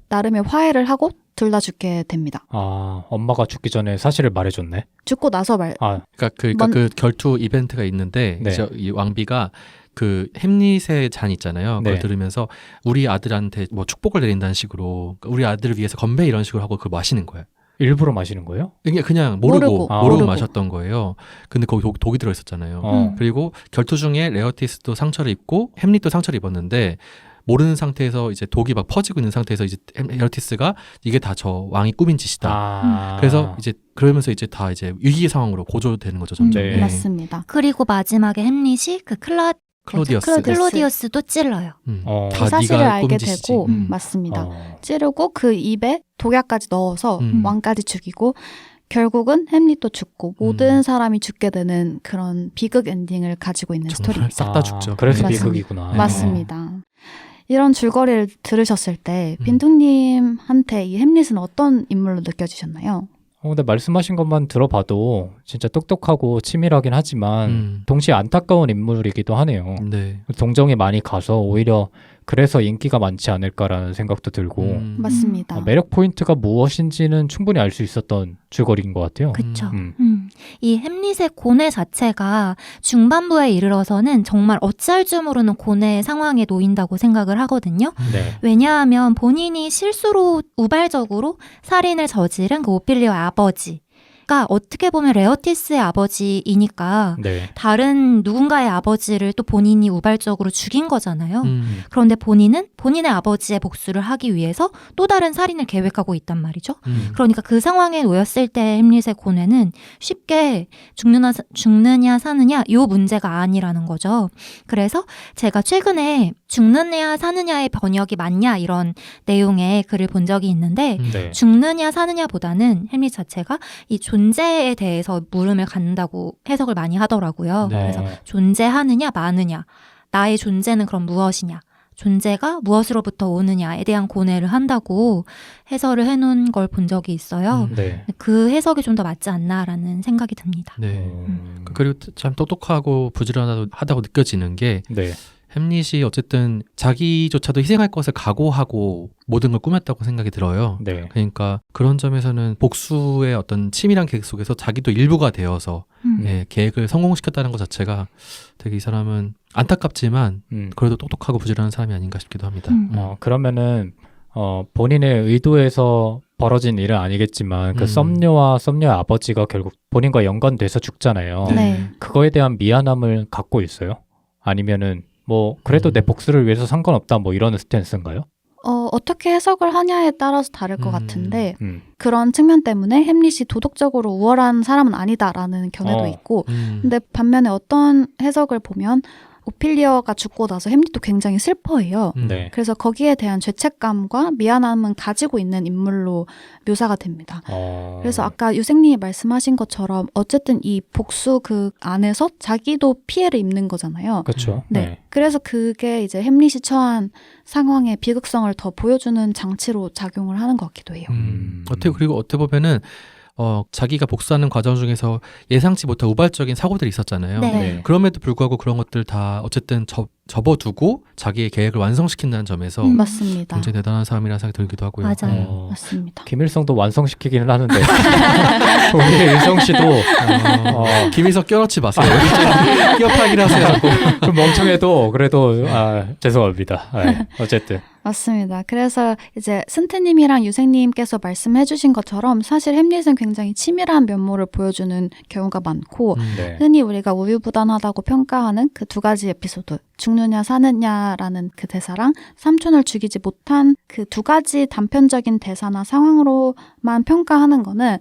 나름의 화해를 하고 둘 다 죽게 됩니다. 아, 엄마가 죽기 전에 사실을 말해줬네. 죽고 나서 그러니까 그 결투 이벤트가 있는데 네. 이 왕비가 그 햄릿의 잔 있잖아요. 그걸 네. 들으면서 우리 아들한테 뭐 축복을 내린다는 식으로 우리 아들을 위해서 건배 이런 식으로 하고 그걸 마시는 거예요. 일부러 마시는 거예요? 그냥 모르고 모르고. 마셨던 거예요. 근데 거기 독이 들어있었잖아요. 그리고 결투 중에 레어티스도 상처를 입고 햄릿도 상처를 입었는데 모르는 상태에서 이제 독이 막 퍼지고 있는 상태에서 이제 레어티스가 이게 다 저 왕이 꾸민 짓이다. 그래서 이제 그러면서 이제 다 이제 위기 상황으로 고조되는 거죠. 점점. 네. 맞습니다. 그리고 마지막에 햄릿이 그 클로디어스도 찔러요. 그 사실을 알게 되고 맞습니다. 찌르고 그 입에 독약까지 넣어서 왕까지 죽이고 결국은 햄릿도 죽고 모든 사람이 죽게 되는 그런 비극 엔딩을 가지고 있는 스토리입니다. 싹 다 죽죠. 그래서 맞습니다. 비극이구나. 맞습니다. 이런 줄거리를 들으셨을 때 빈둥님한테 이 햄릿은 어떤 인물로 느껴지셨나요? 근데 말씀하신 것만 들어봐도 진짜 똑똑하고 치밀하긴 하지만 동시에 안타까운 인물이기도 하네요. 네. 동정이 많이 가서 오히려 그래서 인기가 많지 않을까라는 생각도 들고 맞습니다. 매력 포인트가 무엇인지는 충분히 알 수 있었던 줄거리인 것 같아요. 그쵸. 이 햄릿의 고뇌 자체가 중반부에 이르러서는 정말 어찌할 줄 모르는 고뇌 상황에 놓인다고 생각을 하거든요. 네. 왜냐하면 본인이 실수로 우발적으로 살인을 저지른 그 오피리아의 아버지 가 어떻게 보면 레어티스의 아버지이니까 네. 다른 누군가의 아버지를 또 본인이 우발적으로 죽인 거잖아요. 그런데 본인은 본인의 아버지의 복수를 하기 위해서 또 다른 살인을 계획하고 있단 말이죠. 그러니까 그 상황에 놓였을 때 햄릿의 고뇌는 쉽게 죽느냐 사느냐 요 문제가 아니라는 거죠. 그래서 제가 최근에 죽느냐 사느냐의 번역이 맞냐 이런 내용의 글을 본 적이 있는데 네. 죽느냐 사느냐보다는 햄릿 자체가 이 존재에 대해서 물음을 갖는다고 해석을 많이 하더라고요. 네. 그래서 존재하느냐 마느냐 나의 존재는 그럼 무엇이냐 존재가 무엇으로부터 오느냐에 대한 고뇌를 한다고 해설을 해놓은 걸 본 적이 있어요. 네. 그 해석이 좀 더 맞지 않나라는 생각이 듭니다. 네. 그리고 참 똑똑하고 부지런하다고 느껴지는 게 네. 햄릿이 어쨌든 자기조차도 희생할 것을 각오하고 모든 걸 꾸몄다고 생각이 들어요. 네. 그러니까 그런 점에서는 복수의 어떤 치밀한 계획 속에서 자기도 일부가 되어서 계획을 성공시켰다는 것 자체가 되게 이 사람은 안타깝지만 그래도 똑똑하고 부지런한 사람이 아닌가 싶기도 합니다. 그러면은 본인의 의도에서 벌어진 일은 아니겠지만 그 썸녀와 썸녀의 아버지가 결국 본인과 연관돼서 죽잖아요. 네. 그거에 대한 미안함을 갖고 있어요? 아니면은 뭐 그래도 내 복수를 위해서 상관없다 뭐 이런 스탠스인가요? 어떻게 해석을 하냐에 따라서 다를 것 같은데 그런 측면 때문에 햄릿이 도덕적으로 우월한 사람은 아니다라는 견해도 있고 근데 반면에 어떤 해석을 보면 오피리어가 죽고 나서 햄릿도 굉장히 슬퍼해요. 네. 그래서 거기에 대한 죄책감과 미안함은 가지고 있는 인물로 묘사가 됩니다. 그래서 아까 유생님이 말씀하신 것처럼 어쨌든 이 복수 그 안에서 자기도 피해를 입는 거잖아요. 그렇죠. 네. 그래서 그게 이제 햄릿이 처한 상황의 비극성을 더 보여주는 장치로 작용을 하는 것 같기도 해요. 그리고 어떻게 보면은 자기가 복수하는 과정 중에서 예상치 못한 우발적인 사고들이 있었잖아요. 네. 네. 그럼에도 불구하고 그런 것들 다 어쨌든 접어두고 자기의 계획을 완성시킨다는 점에서 맞습니다. 굉장히 대단한 사람이라는 생각이 들기도 하고요. 맞아요. 맞습니다. 김일성도 완성시키기는 하는데 우리 일성 씨도 김일성 껴넣지 마세요. 끼어파기를 하세요. 좀 멍청해도 그래도 죄송합니다. 네, 어쨌든 맞습니다. 그래서 이제 승태님이랑 유생님께서 말씀해주신 것처럼 사실 햄릿은 굉장히 치밀한 면모를 보여주는 경우가 많고 네. 흔히 우리가 우유부단하다고 평가하는 그 두 가지 에피소드 죽느냐 사느냐라는 그 대사랑 삼촌을 죽이지 못한 그 두 가지 단편적인 대사나 상황으로만 평가하는 거는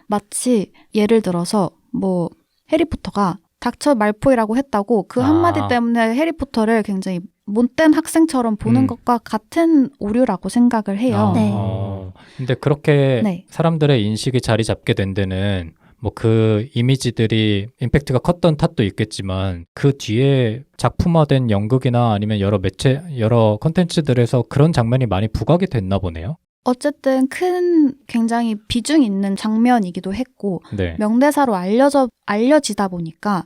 마치 예를 들어서 뭐 해리포터가 닥쳐 말포이라고 했다고 그 한마디 때문에 해리포터를 굉장히 못된 학생처럼 보는 것과 같은 오류라고 생각을 해요. 네. 근데 그렇게 네. 사람들의 인식이 자리 잡게 된 데는 뭐 그 이미지들이 임팩트가 컸던 탓도 있겠지만 그 뒤에 작품화된 연극이나 아니면 여러 매체, 여러 컨텐츠들에서 그런 장면이 많이 부각이 됐나 보네요. 어쨌든 큰 굉장히 비중 있는 장면이기도 했고 네. 명대사로 알려지다 보니까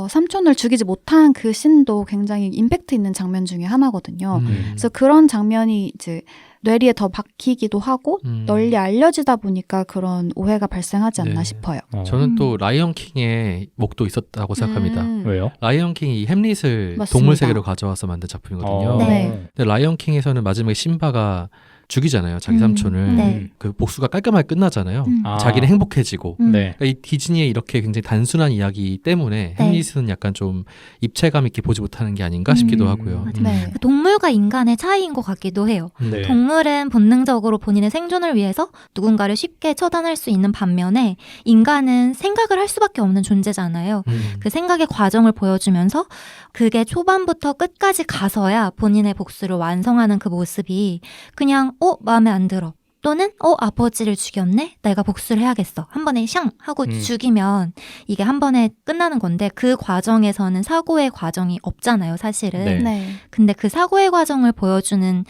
삼촌을 죽이지 못한 그 씬도 굉장히 임팩트 있는 장면 중에 하나거든요. 그래서 그런 장면이 이제 뇌리에 더 박히기도 하고 널리 알려지다 보니까 그런 오해가 발생하지 않나 네. 싶어요. 저는 또 라이언 킹의 목도 있었다고 생각합니다. 왜요? 라이언 킹이 햄릿을 맞습니다. 동물 세계로 가져와서 만든 작품이거든요. 네. 근데 라이언 킹에서는 마지막에 심바가 죽이잖아요. 자기 삼촌을. 네. 그 복수가 깔끔하게 끝나잖아요. 아. 자기는 행복해지고. 네. 그러니까 이 디즈니의 이렇게 굉장히 단순한 이야기 때문에 네. 햄릿은 약간 좀 입체감 있게 보지 못하는 게 아닌가 싶기도 하고요. 맞아요. 네. 그 동물과 인간의 차이인 것 같기도 해요. 네. 동물은 본능적으로 본인의 생존을 위해서 누군가를 쉽게 처단할 수 있는 반면에 인간은 생각을 할 수밖에 없는 존재잖아요. 그 생각의 과정을 보여주면서 그게 초반부터 끝까지 가서야 본인의 복수를 완성하는 그 모습이 그냥 마음에 안 들어. 또는 아버지를 죽였네? 내가 복수를 해야겠어. 한 번에 샹 하고 죽이면 이게 한 번에 끝나는 건데 그 과정에서는 사고의 과정이 없잖아요, 사실은. 네. 네. 근데 그 사고의 과정을 보여주는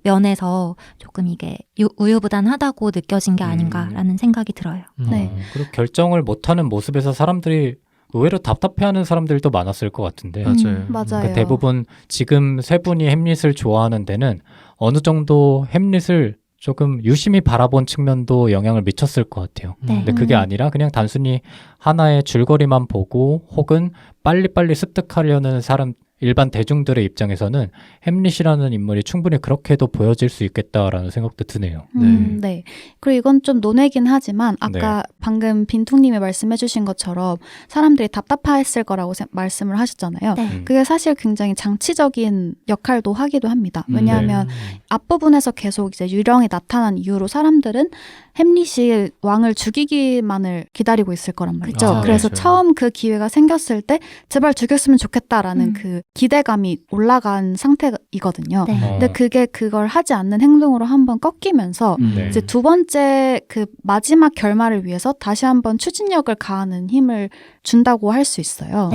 면에서 조금 이게 우유부단하다고 느껴진 게 아닌가라는 생각이 들어요. 네. 그리고 결정을 못하는 모습에서 사람들이 의외로 답답해하는 사람들도 많았을 것 같은데 맞아요. 맞아요. 그러니까 대부분 지금 세 분이 햄릿을 좋아하는 데는 어느 정도 햄릿을 조금 유심히 바라본 측면도 영향을 미쳤을 것 같아요. 네. 근데 그게 아니라 그냥 단순히 하나의 줄거리만 보고 혹은 빨리빨리 습득하려는 사람 일반 대중들의 입장에서는 햄릿이라는 인물이 충분히 그렇게도 보여질 수 있겠다라는 생각도 드네요. 네. 그리고 이건 좀 논외긴 하지만 아까 방금 빈퉁님이 말씀해주신 것처럼 사람들이 답답했을 거라고 말씀을 하셨잖아요. 네. 그게 사실 굉장히 장치적인 역할도 하기도 합니다. 왜냐하면 앞부분에서 계속 이제 유령이 나타난 이후로 사람들은 햄릿이 왕을 죽이기만을 기다리고 있을 거란 말이죠. 그쵸. 그래서 맞아요. 처음 그 기회가 생겼을 때 제발 죽였으면 좋겠다라는 그 기대감이 올라간 상태이거든요. 네. 근데 그걸 하지 않는 행동으로 한번 꺾이면서 네. 이제 두 번째 그 마지막 결말을 위해서 다시 한번 추진력을 가하는 힘을 준다고 할 수 있어요.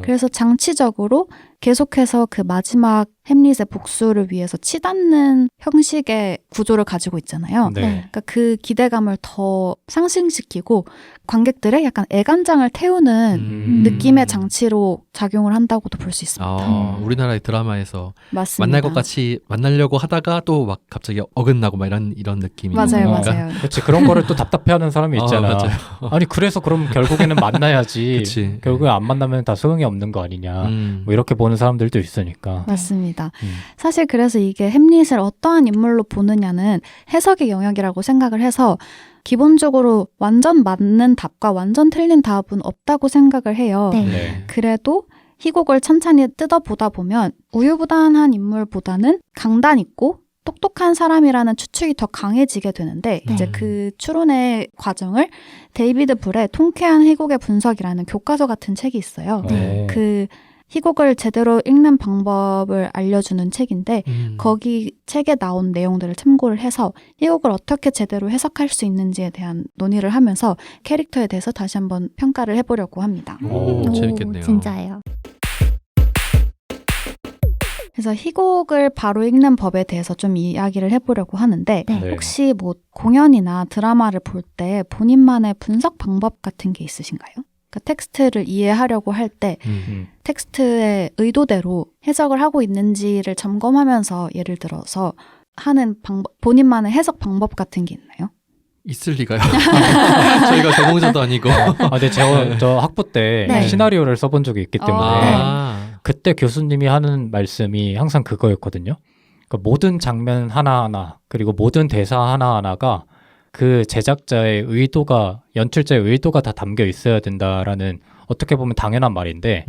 그래서 장치적으로 계속해서 그 마지막 햄릿의 복수를 위해서 치닫는 형식의 구조를 가지고 있잖아요. 네. 그러니까 그 기대감을 더 상승시키고 관객들의 약간 애간장을 태우는 느낌의 장치로 작용을 한다고도 볼 수 있습니다. 우리나라의 드라마에서 맞습니다. 만날 것 같이 만나려고 하다가 또 막 갑자기 어긋나고 막 이런 느낌이 맞아요, 뭔가. 맞아요. 그렇지 그런 거를 또 답답해하는 사람이 있잖아. 맞아요. 아니 그래서 그럼 결국에는 만나야지. 그치. 결국에 안 만나면 다 소용이 없는 거 아니냐. 뭐 이렇게 보는 사람들도 있으니까. 맞습니다. 사실 그래서 이게 햄릿을 어떠한 인물로 보느냐는 해석의 영역이라고 생각을 해서 기본적으로 완전 맞는 답과 완전 틀린 답은 없다고 생각을 해요. 네. 네. 그래도 희곡을 찬찬히 뜯어보다 보면 우유부단한 인물보다는 강단 있고 똑똑한 사람이라는 추측이 더 강해지게 되는데 이제 그 추론의 과정을 데이비드 불의 통쾌한 희곡의 분석이라는 교과서 같은 책이 있어요. 네. 그 희곡을 제대로 읽는 방법을 알려주는 책인데 거기 책에 나온 내용들을 참고를 해서 희곡을 어떻게 제대로 해석할 수 있는지에 대한 논의를 하면서 캐릭터에 대해서 다시 한번 평가를 해보려고 합니다. 오, 재밌겠네요. 진짜예요. 그래서 희곡을 바로 읽는 법에 대해서 좀 이야기를 해보려고 하는데 네. 네. 혹시 뭐 공연이나 드라마를 볼 때 본인만의 분석 방법 같은 게 있으신가요? 그 텍스트를 이해하려고 할 때 텍스트의 의도대로 해석을 하고 있는지를 점검하면서 예를 들어서 하는 방법, 본인만의 해석 방법 같은 게 있나요? 있을 리가요. 저희가 전공자도 아니고. 근데 저 학부 때 네. 시나리오를 써본 적이 있기 때문에 아. 그때 교수님이 하는 말씀이 항상 그거였거든요. 그러니까 모든 장면 하나하나 그리고 모든 대사 하나하나가 그 제작자의 의도가 연출자의 의도가 다 담겨 있어야 된다라는 어떻게 보면 당연한 말인데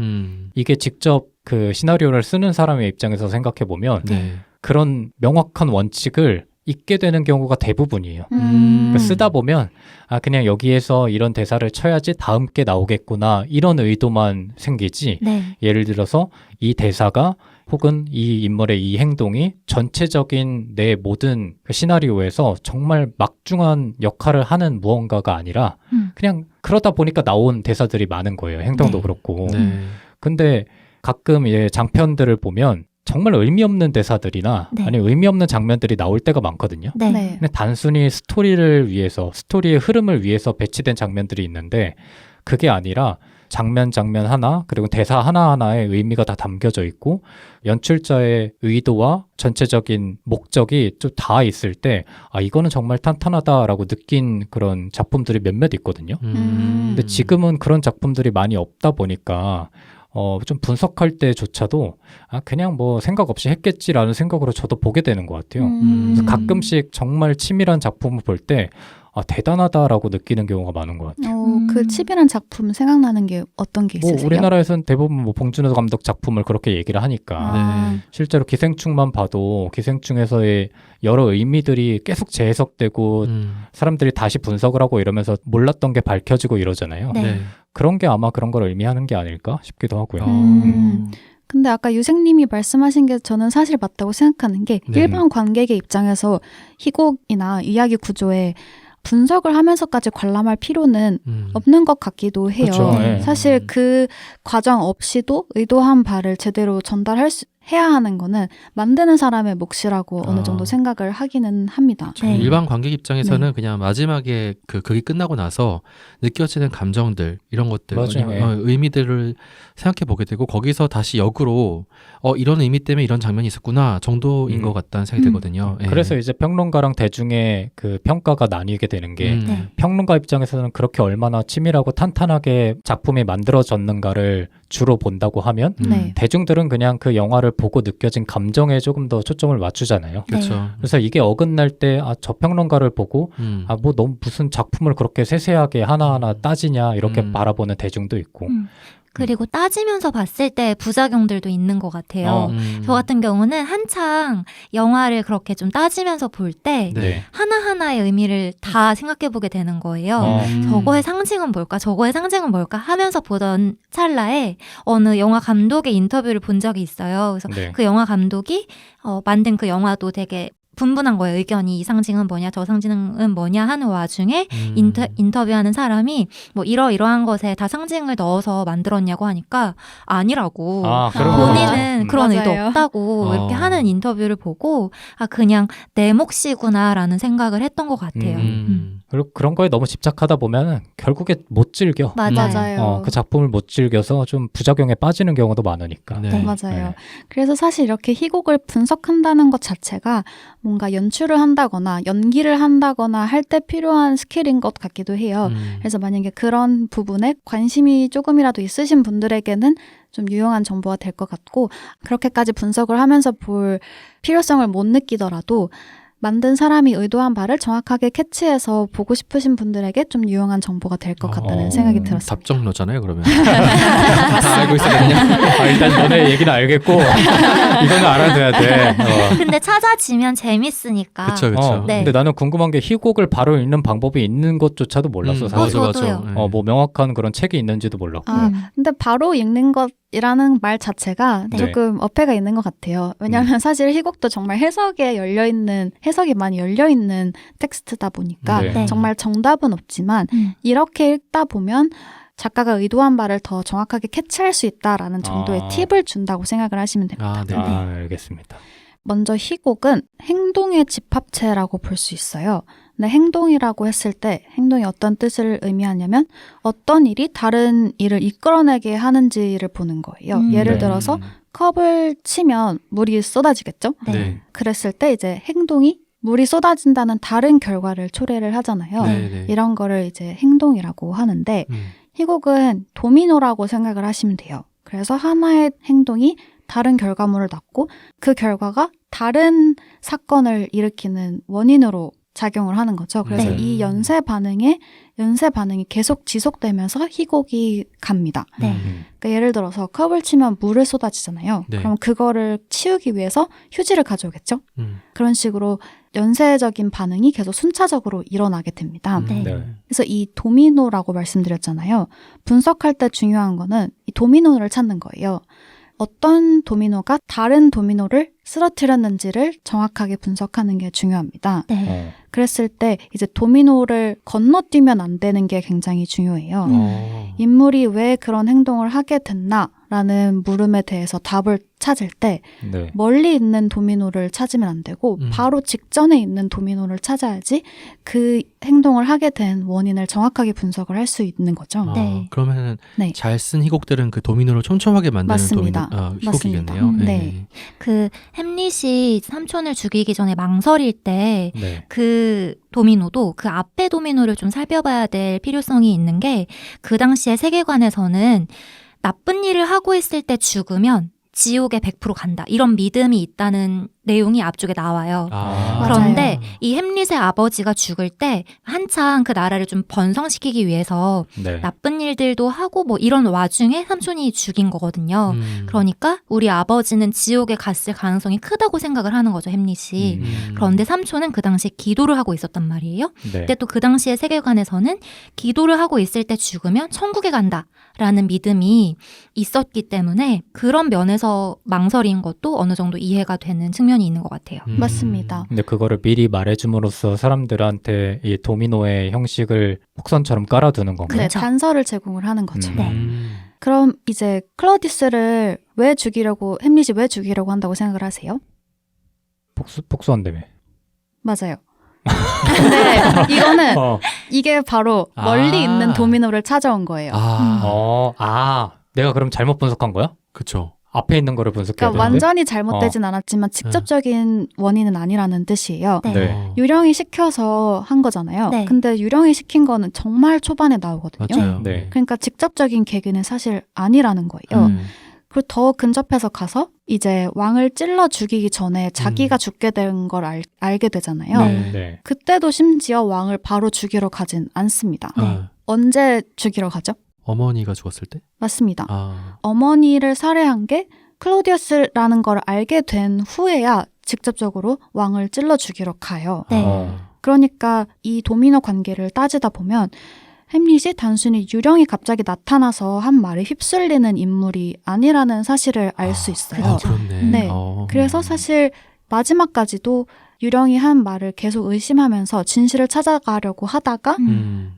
이게 직접 그 시나리오를 쓰는 사람의 입장에서 생각해 보면 네. 그런 명확한 원칙을 잊게 되는 경우가 대부분이에요. 그러니까 쓰다 보면 그냥 여기에서 이런 대사를 쳐야지 다음 게 나오겠구나 이런 의도만 생기지. 네. 예를 들어서 이 대사가 혹은 이 인물의 이 행동이 전체적인 내 모든 그 시나리오에서 정말 막중한 역할을 하는 무언가가 아니라 그냥 그러다 보니까 나온 대사들이 많은 거예요. 행동도 네. 그렇고. 네. 근데 가끔 장편들을 보면 정말 의미 없는 대사들이나 네. 아니면 의미 없는 장면들이 나올 때가 많거든요. 네. 근데 단순히 스토리를 위해서, 스토리의 흐름을 위해서 배치된 장면들이 있는데 그게 아니라 장면 하나 그리고 대사 하나하나에 의미가 다 담겨져 있고 연출자의 의도와 전체적인 목적이 좀 다 있을 때 이거는 정말 탄탄하다라고 느낀 그런 작품들이 몇몇 있거든요. 근데 지금은 그런 작품들이 많이 없다 보니까 좀 분석할 때조차도 그냥 뭐 생각 없이 했겠지라는 생각으로 저도 보게 되는 것 같아요. 그래서 가끔씩 정말 치밀한 작품을 볼 때 대단하다라고 느끼는 경우가 많은 것 같아요. 그 치밀한 작품 생각나는 게 어떤 게 뭐 있으세요? 우리나라에서는 대부분 뭐 봉준호 감독 작품을 그렇게 얘기를 하니까 네. 실제로 기생충만 봐도 기생충에서의 여러 의미들이 계속 재해석되고 사람들이 다시 분석을 하고 이러면서 몰랐던 게 밝혀지고 이러잖아요. 네. 네. 그런 게 아마 그런 걸 의미하는 게 아닐까 싶기도 하고요. 근데 아까 유생님이 말씀하신 게 저는 사실 맞다고 생각하는 게 네. 일반 관객의 입장에서 희곡이나 이야기 구조에 분석을 하면서까지 관람할 필요는 없는 것 같기도 해요. 그렇죠. 네. 사실 그 과정 없이도 의도한 바를 제대로 해야 하는 거는 만드는 사람의 몫이라고 어느 정도 생각을 하기는 합니다. 네. 일반 관객 입장에서는 그냥 마지막에 극이 끝나고 나서 느껴지는 감정들 이런 것들 맞아요. 의미들을 생각해 보게 되고 거기서 다시 역으로 이런 의미 때문에 이런 장면이 있었구나 정도인 것 같다는 생각이 들거든요. 예. 그래서 이제 평론가랑 대중의 그 평가가 나뉘게 되는 게 네. 평론가 입장에서는 그렇게 얼마나 치밀하고 탄탄하게 작품이 만들어졌는가를 주로 본다고 하면 네. 대중들은 그냥 그 영화를 보고 느껴진 감정에 조금 더 초점을 맞추잖아요. 그렇죠. 그래서 이게 어긋날 때 저 평론가를 보고 뭐 너무 무슨 작품을 그렇게 세세하게 하나하나 따지냐 이렇게 바라보는 대중도 있고 그리고 따지면서 봤을 때 부작용들도 있는 것 같아요. 저 같은 경우는 한창 영화를 그렇게 좀 따지면서 볼 때 네. 하나하나의 의미를 다 생각해보게 되는 거예요. 저거의 상징은 뭘까? 저거의 상징은 뭘까? 하면서 보던 찰나에 어느 영화 감독의 인터뷰를 본 적이 있어요. 그래서 네. 그 영화 감독이 만든 그 영화도 되게 분분한 거예요. 의견이 이 상징은 뭐냐, 저 상징은 뭐냐 하는 와중에 인터뷰하는 사람이 뭐 이러이러한 것에 다 상징을 넣어서 만들었냐고 하니까 아니라고. 그런 본인은 그런 의도 맞아요. 없다고 이렇게 하는 인터뷰를 보고 그냥 내 몫이구나라는 생각을 했던 것 같아요. 그리고 그런 거에 너무 집착하다 보면 결국에 못 즐겨. 맞아요. 그 작품을 못 즐겨서 좀 부작용에 빠지는 경우도 많으니까. 네. 맞아요. 네. 그래서 사실 이렇게 희곡을 분석한다는 것 자체가 뭔가 연출을 한다거나 연기를 한다거나 할 때 필요한 스킬인 것 같기도 해요. 그래서 만약에 그런 부분에 관심이 조금이라도 있으신 분들에게는 좀 유용한 정보가 될 것 같고 그렇게까지 분석을 하면서 볼 필요성을 못 느끼더라도 만든 사람이 의도한 바를 정확하게 캐치해서 보고 싶으신 분들에게 좀 유용한 정보가 될 것 같다는 생각이 들었습니다. 답정너잖아요, 그러면. 다 알고 있었거든요. 일단 너네 얘기는 알겠고 이거는 알아둬야 돼. 근데 찾아지면 재밌으니까. 그렇죠, 그렇죠. 네. 근데 나는 궁금한 게 희곡을 바로 읽는 방법이 있는 것조차도 몰랐어 사실. 맞아, 저도요. 맞아. 네. 뭐 명확한 그런 책이 있는지도 몰랐고. 근데 바로 읽는 것이라는 말 자체가 네. 조금 어폐가 있는 것 같아요. 왜냐하면 사실 희곡도 정말 해석이 많이 열려있는 텍스트다 보니까 네. 네. 정말 정답은 없지만 이렇게 읽다 보면 작가가 의도한 바를 더 정확하게 캐치할 수 있다라는 정도의 팁을 준다고 생각을 하시면 됩니다. 네. 알겠습니다. 먼저 희곡은 행동의 집합체라고 볼 수 있어요. 근데 행동이라고 했을 때 행동이 어떤 뜻을 의미하냐면 어떤 일이 다른 일을 이끌어내게 하는지를 보는 거예요. 예를 네. 들어서 컵을 치면 물이 쏟아지겠죠? 네. 그랬을 때 이제 행동이 물이 쏟아진다는 다른 결과를 초래를 하잖아요. 네. 이런 거를 이제 행동이라고 하는데 희곡은 도미노라고 생각을 하시면 돼요. 그래서 하나의 행동이 다른 결과물을 낳고 그 결과가 다른 사건을 일으키는 원인으로 작용을 하는 거죠. 그래서 네. 이 연쇄 반응이 계속 지속되면서 희곡이 갑니다. 네. 그러니까 예를 들어서 컵을 치면 물을 쏟아지잖아요. 네. 그럼 그거를 치우기 위해서 휴지를 가져오겠죠. 그런 식으로 연쇄적인 반응이 계속 순차적으로 일어나게 됩니다. 네. 그래서 이 도미노라고 말씀드렸잖아요. 분석할 때 중요한 거는 이 도미노를 찾는 거예요. 어떤 도미노가 다른 도미노를 쓰러뜨렸는지를 정확하게 분석하는 게 중요합니다. 네. 그랬을 때 이제 도미노를 건너뛰면 안 되는 게 굉장히 중요해요. 인물이 왜 그런 행동을 하게 됐나라는 물음에 대해서 답을 찾을 때 네. 멀리 있는 도미노를 찾으면 안 되고 바로 직전에 있는 도미노를 찾아야지 그 행동을 하게 된 원인을 정확하게 분석을 할 수 있는 거죠. 네. 그러면은 네. 잘 쓴 희곡들은 그 도미노를 촘촘하게 만드는 맞습니다. 희곡이겠네요. 맞습니다. 네. 그 햄릿이 삼촌을 죽이기 전에 망설일 때 네. 그 도미노도 그 앞에 도미노를 좀 살펴봐야 될 필요성이 있는 게 그 당시의 세계관에서는 나쁜 일을 하고 있을 때 죽으면 지옥에 100% 간다. 이런 믿음이 있다는 내용이 앞쪽에 나와요. 그런데 이 햄릿의 아버지가 죽을 때 한창 그 나라를 좀 번성시키기 위해서 네. 나쁜 일들도 하고 뭐 이런 와중에 삼촌이 죽인 거거든요. 그러니까 우리 아버지는 지옥에 갔을 가능성이 크다고 생각을 하는 거죠, 햄릿이. 그런데 삼촌은 그 당시에 기도를 하고 있었단 말이에요. 네. 근데 또 그 당시의 세계관에서는 기도를 하고 있을 때 죽으면 천국에 간다라는 믿음이 있었기 때문에 그런 면에서 망설인 것도 어느 정도 이해가 되는 측면이 있는 것 같아요. 맞습니다. 근데 그거를 미리 말해줌으로써 사람들한테 이 도미노의 형식을 폭선처럼 깔아두는 건가요? 네, 그렇죠. 단서를 제공을 하는 거죠. 음. 네. 그럼 이제 클로디스를 햄릿이 왜 죽이려고 한다고 생각을 하세요? 폭소한다며. 맞아요. 근데 이거는 이게 바로 멀리 있는 도미노를 찾아온 거예요. 내가 그럼 잘못 분석한 거야? 그쵸. 앞에 있는 거를 분석해야 그러니까 되는데? 완전히 잘못되진 않았지만 직접적인 원인은 아니라는 뜻이에요. 네. 네. 유령이 시켜서 한 거잖아요. 네. 근데 유령이 시킨 거는 정말 초반에 나오거든요. 맞아요. 네. 그러니까 직접적인 계기는 사실 아니라는 거예요. 그리고 더 근접해서 가서 이제 왕을 찔러 죽이기 전에 자기가 죽게 된 걸 알게 되잖아요. 네. 네. 그때도 심지어 왕을 바로 죽이러 가진 않습니다. 네. 언제 죽이러 가죠? 어머니가 죽었을 때? 맞습니다. 어머니를 살해한 게 클로디우스라는 걸 알게 된 후에야 직접적으로 왕을 찔러 죽이러 가요. 네. 그러니까 이 도미노 관계를 따지다 보면 햄릿이 단순히 유령이 갑자기 나타나서 한 말에 휩쓸리는 인물이 아니라는 사실을 알 수 있어요. 그렇네. 네. 그래서 사실 마지막까지도 유령이 한 말을 계속 의심하면서 진실을 찾아가려고 하다가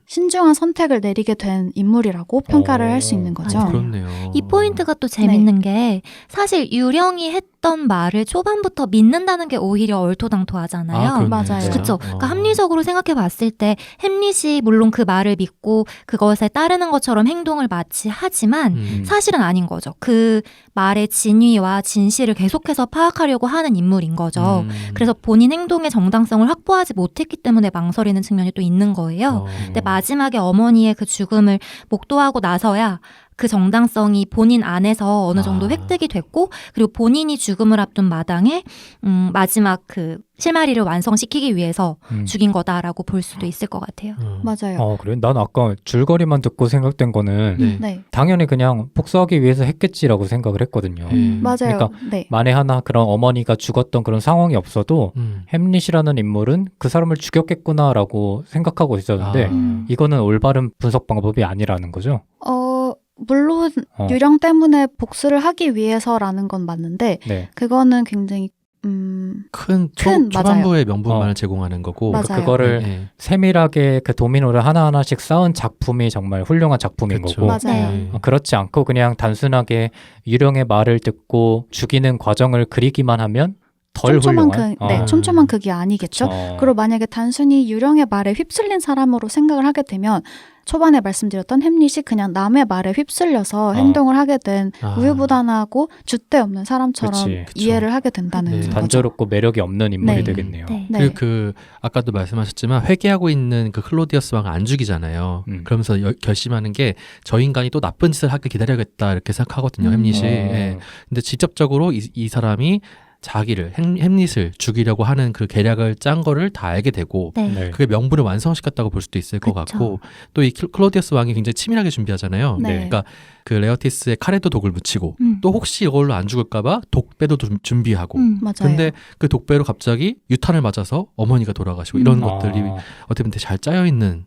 신중한 선택을 내리게 된 인물이라고 평가를 할 수 있는 거죠. 맞아요. 그렇네요. 이 포인트가 또 재밌는 게 사실 유령이 했던 말을 초반부터 믿는다는 게 오히려 얼토당토하잖아요. 그렇네. 맞아요. 그렇죠. 그러니까 합리적으로 생각해 봤을 때 햄릿이 물론 그 말을 믿고 그것에 따르는 것처럼 행동을 마치 하지만 사실은 아닌 거죠. 그 말의 진위와 진실을 계속해서 파악하려고 하는 인물인 거죠. 그래서 본인 행동의 정당성을 확보하지 못했기 때문에 망설이는 측면이 또 있는 거예요. 근데 마지막에 어머니의 그 죽음을 목도하고 나서야 그 정당성이 본인 안에서 어느 정도 획득이 됐고 그리고 본인이 죽음을 앞둔 마당에 마지막 그 실마리를 완성시키기 위해서 죽인 거다라고 볼 수도 있을 것 같아요. 맞아요. 그래? 난 아까 줄거리만 듣고 생각된 거는 네. 당연히 그냥 복수하기 위해서 했겠지라고 생각을 했거든요. 맞아요. 그러니까 네. 만에 하나 그런 어머니가 죽었던 그런 상황이 없어도 햄릿이라는 인물은 그 사람을 죽였겠구나라고 생각하고 있었는데 이거는 올바른 분석 방법이 아니라는 거죠. 물론 유령 때문에 복수를 하기 위해서라는 건 맞는데 네. 그거는 굉장히 큰 맞아요. 초반부의 명분만을 제공하는 거고 맞아요. 그거를 네. 세밀하게 그 도미노를 하나하나씩 쌓은 작품이 정말 훌륭한 작품인 그쵸. 거고 맞아요. 네. 그렇지 않고 그냥 단순하게 유령의 말을 듣고 죽이는 과정을 그리기만 하면 덜 촘촘한 훌륭한. 네, 촘촘한 극이 아니겠죠. 그리고 만약에 단순히 유령의 말에 휩쓸린 사람으로 생각을 하게 되면 초반에 말씀드렸던 햄릿이 그냥 남의 말에 휩쓸려서 행동을 하게 된 우유부단하고 줏대 없는 사람처럼 그치. 이해를 하게 된다는 네. 거죠. 단조롭고 매력이 없는 인물이 네. 되겠네요. 네. 네. 그리고 그 아까도 말씀하셨지만 회개하고 있는 그 클로디어스 왕을 안 죽이잖아요. 그러면서 결심하는 게 저 인간이 또 나쁜 짓을 하길 기다려야겠다 이렇게 생각하거든요. 햄릿이. 예. 근데 직접적으로 이 사람이 자기를 햄릿을 죽이려고 하는 그 계략을 짠 거를 다 알게 되고 네. 네. 그게 명분을 완성시켰다고 볼 수도 있을 것 그쵸. 같고 또 이 클로디어스 왕이 굉장히 치밀하게 준비하잖아요. 네. 그러니까 그 레어티스의 칼에도 독을 묻히고 또 혹시 이걸로 안 죽을까봐 독배도 좀 준비하고 맞아요. 근데 그 독배로 갑자기 유탄을 맞아서 어머니가 돌아가시고 이런 것들이 어떻게 보면 되게 잘 짜여 있는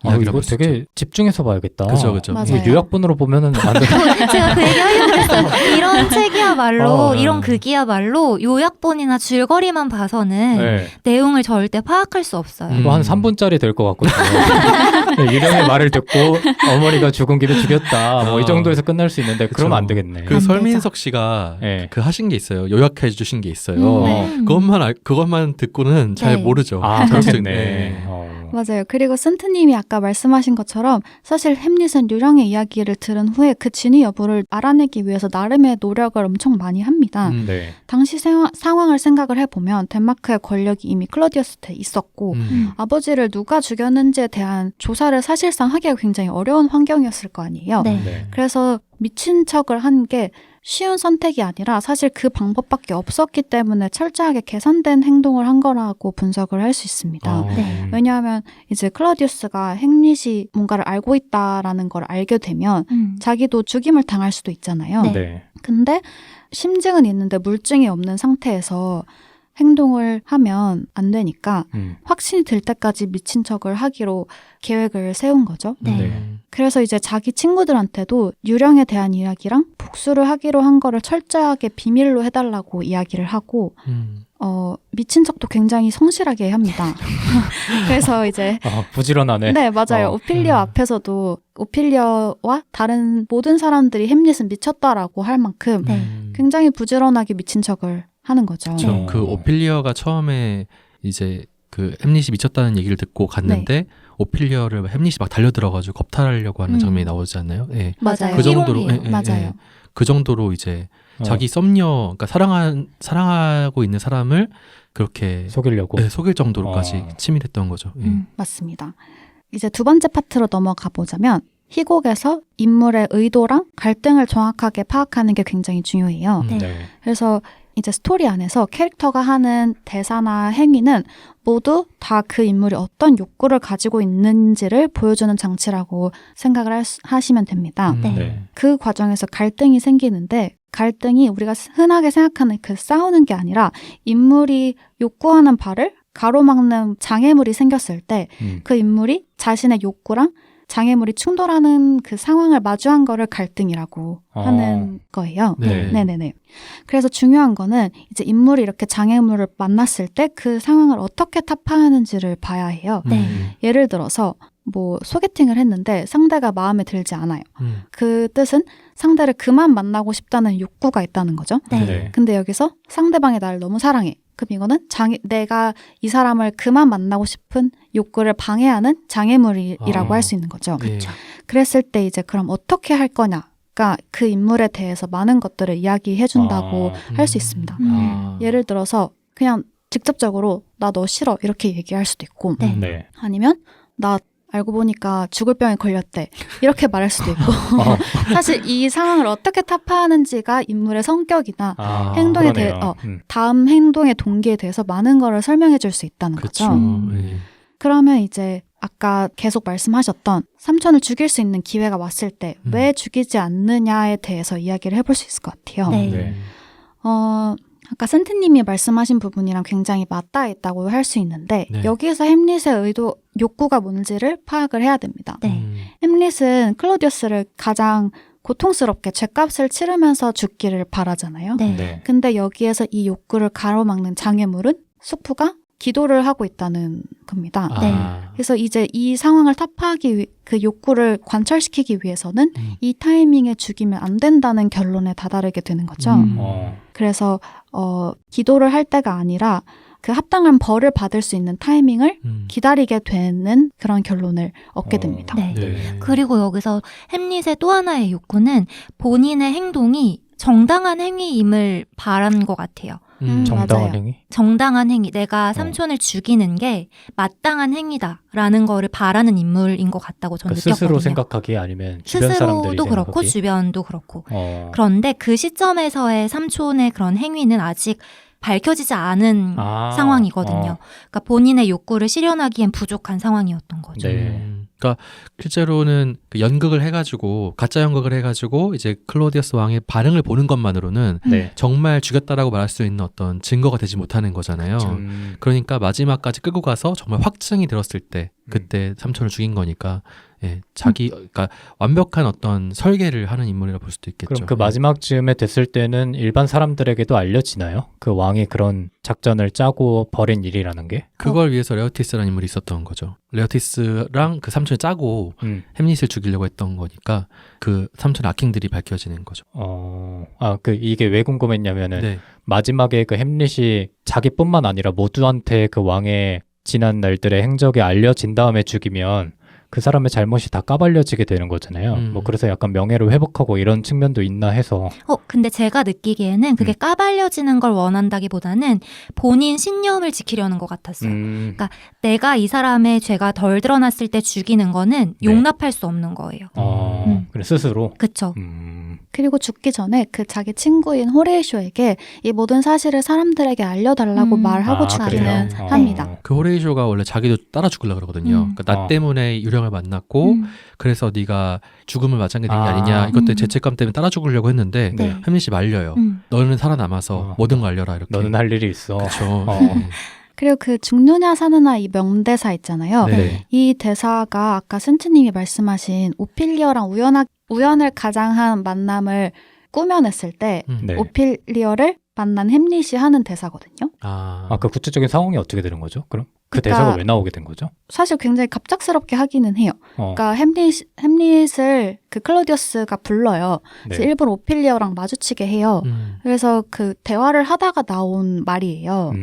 이야기라고 이거 볼 수 되게 있죠. 집중해서 봐야겠다. 그죠, 그죠. 맞아요. 이게 요약본으로 보면은 안 돼. 제가 그 얘기 하려고 했어요. 이런 책이야말로, 네. 이런 극이야말로 요약본이나 줄거리만 봐서는 네. 내용을 절대 파악할 수 없어요. 이거 한 3분짜리 될 것 같거든요. 유령의 말을 듣고 어머니가 죽은 김에 죽였다. 뭐 이 정도에서 끝날 수 있는데 그쵸. 그러면 안 되겠네. 그 안 설민석 씨가 네. 그 하신 게 있어요. 요약해 주신 게 있어요. 네. 그것만 듣고는 잘 네. 모르죠. 아, 그렇겠네. 네. 맞아요. 그리고 센트님이 아까 말씀하신 것처럼 사실 햄릿은 유령의 이야기를 들은 후에 그 진위 여부를 알아내기 위해서 나름의 노력을 엄청 많이 합니다. 네. 당시 상황을 생각을 해보면 덴마크의 권력이 이미 클로디어스한테 있었고 아버지를 누가 죽였는지에 대한 조사를 사실상 하기가 굉장히 어려운 환경이었을 거 아니에요. 네. 네. 그래서 미친 척을 한 게 쉬운 선택이 아니라 사실 그 방법밖에 없었기 때문에 철저하게 계산된 행동을 한 거라고 분석을 할 수 있습니다. 네. 왜냐하면 이제 클라우디우스가 햄릿이 뭔가를 알고 있다라는 걸 알게 되면 자기도 죽임을 당할 수도 있잖아요. 네. 네. 근데 심증은 있는데 물증이 없는 상태에서 행동을 하면 안 되니까 확신이 들 때까지 미친 척을 하기로 계획을 세운 거죠. 네. 그래서 이제 자기 친구들한테도 유령에 대한 이야기랑 복수를 하기로 한 거를 철저하게 비밀로 해달라고 이야기를 하고 미친 척도 굉장히 성실하게 합니다. 그래서 이제 부지런하네. 네, 맞아요. 오피리어 앞에서도 오피리어와 다른 모든 사람들이 햄릿은 미쳤다라고 할 만큼 네. 굉장히 부지런하게 미친 척을 하는 거죠. 저 그 오피리어가 처음에 이제 그 햄릿이 미쳤다는 얘기를 듣고 갔는데 오피리어를 햄릿이 막 달려들어가지고 겁탈하려고 하는 장면이 나오지 않나요? 네. 맞아요. 그 정도로 희롱이에요. 맞아요. 그 정도로 이제 자기 썸녀, 그러니까 사랑하고 있는 사람을 그렇게 속이려고. 속일 정도로까지 치밀했던 거죠. 맞습니다. 이제 두 번째 파트로 넘어가 보자면 희곡에서 인물의 의도랑 갈등을 정확하게 파악하는 게 굉장히 중요해요. 네. 네. 그래서 이제 스토리 안에서 캐릭터가 하는 대사나 행위는 모두 다 그 인물이 어떤 욕구를 가지고 있는지를 보여주는 장치라고 생각을 하시면 됩니다. 네. 그 과정에서 갈등이 생기는데 갈등이 우리가 흔하게 생각하는 그 싸우는 게 아니라 인물이 욕구하는 바를 가로막는 장애물이 생겼을 때 그 인물이 자신의 욕구랑 장애물이 충돌하는 그 상황을 마주한 거를 갈등이라고 하는 거예요. 네. 네네네. 그래서 중요한 거는 이제 인물이 이렇게 장애물을 만났을 때 그 상황을 어떻게 타파하는지를 봐야 해요. 네. 예를 들어서 뭐 소개팅을 했는데 상대가 마음에 들지 않아요. 그 뜻은 상대를 그만 만나고 싶다는 욕구가 있다는 거죠. 네. 네. 근데 여기서 상대방이 나를 너무 사랑해. 그럼 이거는 내가 이 사람을 그만 만나고 싶은 욕구를 방해하는 장애물이라고 할 수 있는 거죠. 그렇죠. 그랬을 때 이제 그럼 어떻게 할 거냐가 그 인물에 대해서 많은 것들을 이야기해 준다고 할 수 있습니다. 예를 들어서 그냥 직접적으로 나 너 싫어 이렇게 얘기할 수도 있고 네. 네. 아니면 나 알고 보니까 죽을 병에 걸렸대 이렇게 말할 수도 있고 사실 이 상황을 어떻게 타파하는지가 인물의 성격이나 행동에 대해 다음 행동의 동기에 대해서 많은 거를 설명해 줄 수 있다는 그렇죠. 거죠. 그러면 이제 아까 계속 말씀하셨던 삼촌을 죽일 수 있는 기회가 왔을 때 왜 죽이지 않느냐에 대해서 이야기를 해볼 수 있을 것 같아요. 네. 네. 아까 센트님이 말씀하신 부분이랑 굉장히 맞닿아 있다고 할 수 있는데 네. 여기에서 햄릿의 욕구가 뭔지를 파악을 해야 됩니다. 네. 햄릿은 클로디어스를 가장 고통스럽게 죗값을 치르면서 죽기를 바라잖아요. 네. 네. 근데 여기에서 이 욕구를 가로막는 장애물은 수프가 기도를 하고 있다는 겁니다. 네. 그래서 이제 이 상황을 타파하기 위해 그 욕구를 관철시키기 위해서는 이 타이밍에 죽이면 안 된다는 결론에 다다르게 되는 거죠. 그래서 기도를 할 때가 아니라 그 합당한 벌을 받을 수 있는 타이밍을 기다리게 되는 그런 결론을 얻게 됩니다. 네. 네. 그리고 여기서 햄릿의 또 하나의 욕구는 본인의 행동이 정당한 행위임을 바라는 것 같아요. 정당한 맞아요. 행위? 정당한 행위, 내가 삼촌을 죽이는 게 마땅한 행위다라는 거를 바라는 인물인 것 같다고 저는 그러니까 스스로 느꼈거든요. 생각하기 아니면 주변 사람들이 스스로도 그렇고 생각하기? 주변도 그렇고. 그런데 그 시점에서의 삼촌의 그런 행위는 아직 밝혀지지 않은 상황이거든요. 그러니까 본인의 욕구를 실현하기엔 부족한 상황이었던 거죠. 네. 그러니까 실제로는 그 연극을 해가지고 가짜 연극을 해가지고 이제 클로디어스 왕의 반응을 보는 것만으로는 네. 정말 죽였다라고 말할 수 있는 어떤 증거가 되지 못하는 거잖아요. 그러니까 마지막까지 끌고 가서 정말 확증이 들었을 때 그때 삼촌을 죽인 거니까 그러니까 완벽한 어떤 설계를 하는 인물이라 볼 수도 있겠죠. 그럼 그 마지막 즈음에 됐을 때는 일반 사람들에게도 알려지나요? 그 왕이 그런 작전을 짜고 벌인 일이라는 게? 그걸 위해서 레오티스라는 인물이 있었던 거죠. 레오티스랑 그 삼촌이 짜고 햄릿을 죽이려고 했던 거니까 그 삼촌의 악행들이 밝혀지는 거죠. 이게 왜 궁금했냐면은 네. 마지막에 그 햄릿이 자기뿐만 아니라 모두한테 그 왕의 지난 날들의 행적이 알려진 다음에 죽이면 그 사람의 잘못이 다 까발려지게 되는 거잖아요. 뭐 그래서 약간 명예를 회복하고 이런 측면도 있나 해서. 근데 제가 느끼기에는 그게 까발려지는 걸 원한다기보다는 본인 신념을 지키려는 것 같았어요. 그러니까 내가 이 사람의 죄가 덜 드러났을 때 죽이는 거는 용납할 수 없는 거예요. 그래 스스로. 그렇죠. 그리고 죽기 전에 그 자기 친구인 호레이쇼에게 이 모든 사실을 사람들에게 알려달라고 말하고 죽기는 합니다. 그 호레이쇼가 원래 자기도 따라 죽으려고 그러거든요. 그러니까 나 때문에 유령을 만났고 그래서 네가 죽음을 맞이한 게 된 게 아니냐. 이것도 죄책감 때문에 따라 죽으려고 했는데 햄릿이 말려요. 너는 살아남아서 모든 걸 알려라 이렇게. 너는 할 일이 있어. 그렇죠. 그리고 그 죽느냐 사느냐 이 명대사 있잖아요. 네. 이 대사가 아까 센트님이 말씀하신 오피리어랑 우연을 가장한 만남을 꾸며냈을 때 네. 오피리어를 만난 햄릿이 하는 대사거든요. 그 구체적인 상황이 어떻게 되는 거죠? 그럼? 그 대사가 왜 나오게 된 거죠? 사실 굉장히 갑작스럽게 하기는 해요. 그러니까 햄릿을 그 클로디어스가 불러요. 그래서 일부러 오피리어랑 마주치게 해요. 그래서 그 대화를 하다가 나온 말이에요.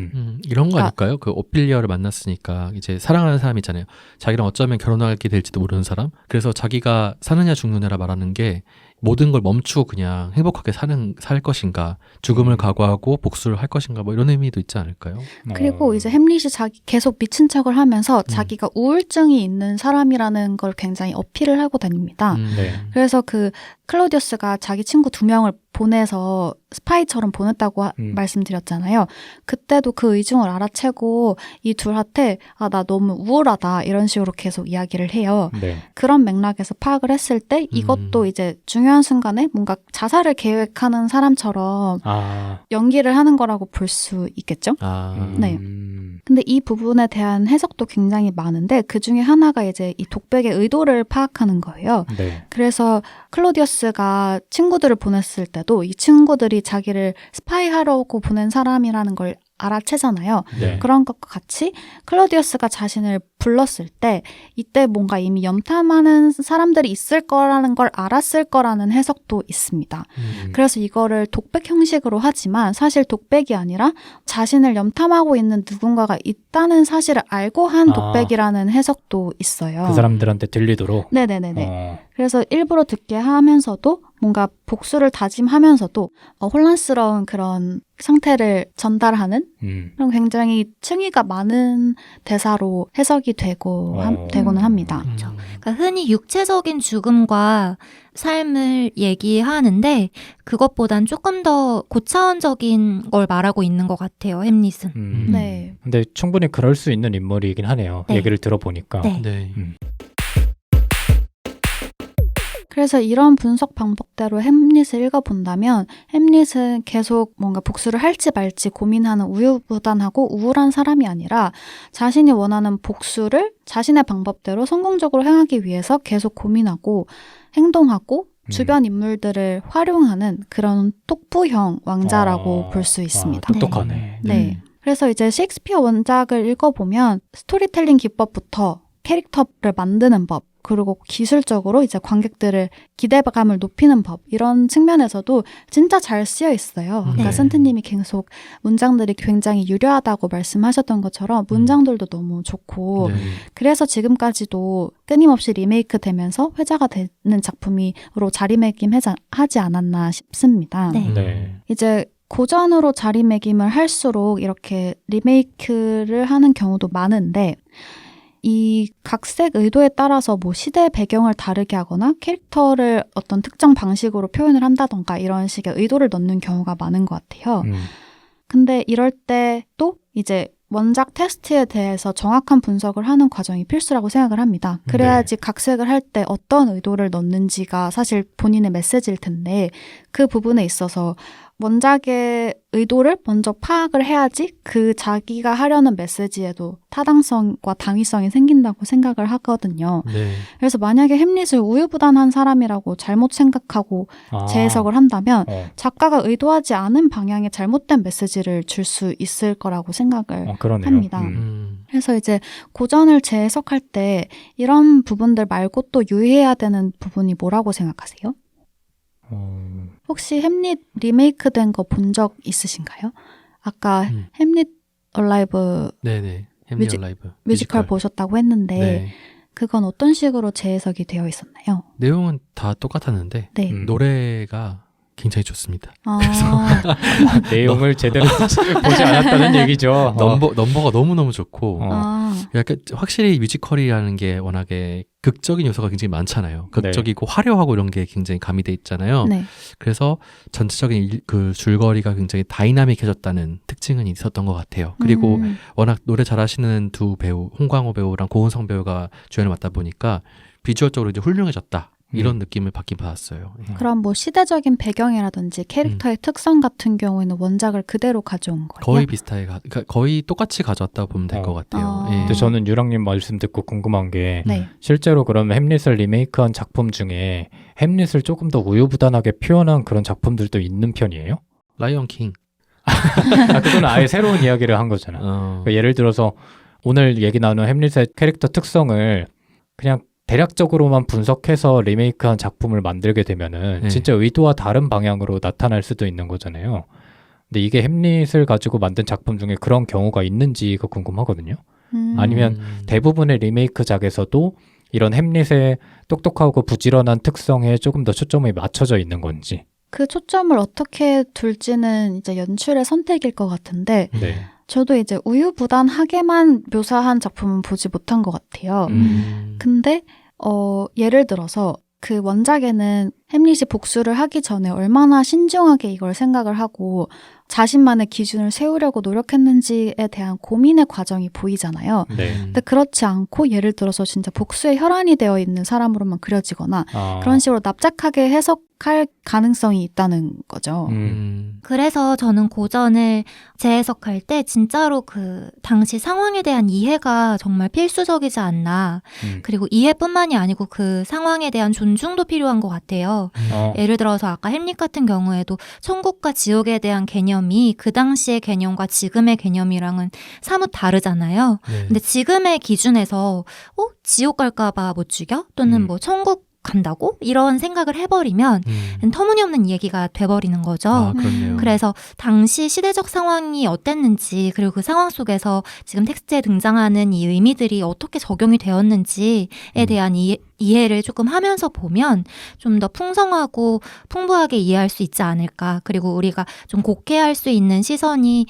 이런 거 아닐까요? 그 오피리어를 만났으니까 이제 사랑하는 사람 있잖아요. 자기랑 어쩌면 결혼하게 될지도 모르는 사람. 그래서 자기가 사느냐 죽느냐라 말하는 게 모든 걸 멈추고 그냥 행복하게 살 것인가, 죽음을 각오하고 복수를 할 것인가, 뭐 이런 의미도 있지 않을까요? 그리고 이제 햄릿이 계속 미친 척을 하면서 자기가 우울증이 있는 사람이라는 걸 굉장히 어필을 하고 다닙니다. 네. 그래서 그 클로디어스가 자기 친구 2명을 보내서 스파이처럼 보냈다고 말씀드렸잖아요. 그때도 그 의중을 알아채고 이 둘한테 나 너무 우울하다 이런 식으로 계속 이야기를 해요. 네. 그런 맥락에서 파악을 했을 때 이것도 이제 중요한 순간에 뭔가 자살을 계획하는 사람처럼 연기를 하는 거라고 볼 수 있겠죠? 네. 근데 이 부분에 대한 해석도 굉장히 많은데 그 중에 하나가 이제 이 독백의 의도를 파악하는 거예요. 네. 그래서 클로디어스가 친구들을 보냈을 때도 이 친구들이 자기를 스파이하려고 보낸 사람이라는 걸 알아채잖아요. 네. 그런 것과 같이 클로디어스가 자신을 불렀을 때 이때 뭔가 이미 염탐하는 사람들이 있을 거라는 걸 알았을 거라는 해석도 있습니다. 그래서 이거를 독백 형식으로 하지만 사실 독백이 아니라 자신을 염탐하고 있는 누군가가 있다는 사실을 알고 한 독백이라는 해석도 있어요. 그 사람들한테 들리도록? 네네네네. 그래서 일부러 듣게 하면서도 뭔가 복수를 다짐하면서도 혼란스러운 그런 상태를 전달하는 그런 굉장히 층위가 많은 대사로 해석이 되고는 합니다. 그러니까 흔히 육체적인 죽음과 삶을 얘기하는데 그것보단 조금 더 고차원적인 걸 말하고 있는 것 같아요, 햄릿은. 네. 근데 충분히 그럴 수 있는 인물이긴 하네요. 네. 얘기를 들어보니까. 네. 그래서 이런 분석 방법대로 햄릿을 읽어본다면 햄릿은 계속 뭔가 복수를 할지 말지 고민하는 우유부단하고 우울한 사람이 아니라 자신이 원하는 복수를 자신의 방법대로 성공적으로 행하기 위해서 계속 고민하고 행동하고 주변 인물들을 활용하는 그런 똑부형 왕자라고 볼 수 있습니다. 똑똑하네. 네. 그래서 이제 셰익스피어 원작을 읽어보면 스토리텔링 기법부터 캐릭터를 만드는 법, 그리고 기술적으로 이제 관객들을 기대감을 높이는 법, 이런 측면에서도 진짜 잘 쓰여 있어요. 아까 네. 센트님이 계속 문장들이 굉장히 유려하다고 말씀하셨던 것처럼 문장들도 너무 좋고 네. 그래서 지금까지도 끊임없이 리메이크 되면서 회자가 되는 작품으로 자리매김하지 않았나 싶습니다. 네. 네. 이제 고전으로 자리매김을 할수록 이렇게 리메이크를 하는 경우도 많은데 이 각색 의도에 따라서 뭐 시대 배경을 다르게 하거나 캐릭터를 어떤 특정 방식으로 표현을 한다던가 이런 식의 의도를 넣는 경우가 많은 것 같아요. 근데 이럴 때 또 이제 원작 테스트에 대해서 정확한 분석을 하는 과정이 필수라고 생각을 합니다. 그래야지 각색을 할 때 어떤 의도를 넣는지가 사실 본인의 메시지일 텐데 그 부분에 있어서 원작의 의도를 먼저 파악을 해야지 그 자기가 하려는 메시지에도 타당성과 당위성이 생긴다고 생각을 하거든요. 네. 그래서 만약에 햄릿을 우유부단한 사람이라고 잘못 생각하고 재해석을 한다면 작가가 의도하지 않은 방향의 잘못된 메시지를 줄 수 있을 거라고 생각을 그러네요. 합니다. 그래서 이제 고전을 재해석할 때 이런 부분들 말고 또 유의해야 되는 부분이 뭐라고 생각하세요? 혹시 햄릿 리메이크 된 거 본 적 있으신가요? 아까 햄릿 얼라이브 네네. 햄릿 얼라이브 뮤지컬 보셨다고 했는데 네. 그건 어떤 식으로 재해석이 되어 있었나요? 내용은 다 똑같았는데 네. 노래가 굉장히 좋습니다. 내용을 제대로 보지 않았다는 얘기죠. 넘버가 너무너무 좋고 아, 약간 확실히 뮤지컬이라는 게 워낙에 극적인 요소가 굉장히 많잖아요. 극적이고 화려하고 이런 게 굉장히 가미돼 있잖아요. 네. 그래서 전체적인 그 줄거리가 굉장히 다이나믹해졌다는 특징은 있었던 것 같아요. 그리고 워낙 노래 잘하시는 두 배우, 홍광호 배우랑 고은성 배우가 주연을 맡다 보니까 비주얼적으로 이제 훌륭해졌다. 이런 느낌을 받긴 받았어요. 그럼 뭐 시대적인 배경이라든지 캐릭터의 특성 같은 경우에는 원작을 그대로 가져온 거예요? 거의 비슷하게 그러니까 거의 똑같이 가져왔다고 보면 될 것 같아요. 예. 근데 저는 유랑님 말씀 듣고 궁금한 게 네. 실제로 그러면 햄릿을 리메이크한 작품 중에 햄릿을 조금 더 우유부단하게 표현한 그런 작품들도 있는 편이에요? 라이언 킹. 그건 아예 새로운 이야기를 한 거잖아. 그러니까 예를 들어서 오늘 얘기 나눈 햄릿의 캐릭터 특성을 그냥 대략적으로만 분석해서 리메이크한 작품을 만들게 되면은 진짜 의도와 다른 방향으로 나타날 수도 있는 거잖아요. 근데 이게 햄릿을 가지고 만든 작품 중에 그런 경우가 있는지가 궁금하거든요. 아니면 대부분의 리메이크작에서도 이런 햄릿의 똑똑하고 부지런한 특성에 조금 더 초점이 맞춰져 있는 건지. 그 초점을 어떻게 둘지는 이제 연출의 선택일 것 같은데 저도 이제 우유부단하게만 묘사한 작품은 보지 못한 것 같아요. 근데 예를 들어서 그 원작에는 햄릿이 복수를 하기 전에 얼마나 신중하게 이걸 생각을 하고 자신만의 기준을 세우려고 노력했는지에 대한 고민의 과정이 보이잖아요. 근데 그렇지 않고 예를 들어서 진짜 복수의 혈안이 되어 있는 사람으로만 그려지거나 그런 식으로 납작하게 해석할 가능성이 있다는 거죠. 그래서 저는 고전을 재해석할 때 진짜로 그 당시 상황에 대한 이해가 정말 필수적이지 않나. 그리고 이해뿐만이 아니고 그 상황에 대한 존중도 필요한 것 같아요. 예를 들어서 아까 햄릿 같은 경우에도 천국과 지옥에 대한 개념이 그 당시의 개념과 지금의 개념이랑은 사뭇 다르잖아요. 근데 지금의 기준에서 지옥 갈까봐 못 죽여? 또는 뭐 천국 간다고? 이런 생각을 해버리면 터무니없는 얘기가 돼버리는 거죠. 그래서 당시 시대적 상황이 어땠는지 그리고 그 상황 속에서 지금 텍스트에 등장하는 이 의미들이 어떻게 적용이 되었는지에 대한 이해를 조금 하면서 보면 좀 더 풍성하고 풍부하게 이해할 수 있지 않을까. 그리고 우리가 좀 곡해할 수 있는 시선이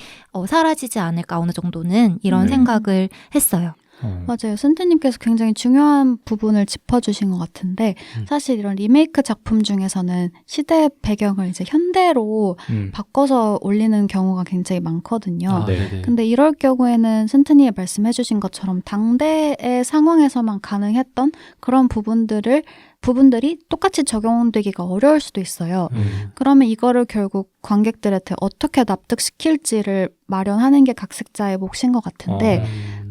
사라지지 않을까 어느 정도는 이런 생각을 했어요. 맞아요. 센트님께서 굉장히 중요한 부분을 짚어주신 것 같은데 사실 이런 리메이크 작품 중에서는 시대 배경을 이제 현대로 바꿔서 올리는 경우가 굉장히 많거든요. 근데 이럴 경우에는 센트님이 말씀해주신 것처럼 당대의 상황에서만 가능했던 그런 부분들이 똑같이 적용되기가 어려울 수도 있어요. 그러면 이거를 결국 관객들한테 어떻게 납득시킬지를 마련하는 게 각색자의 몫인 것 같은데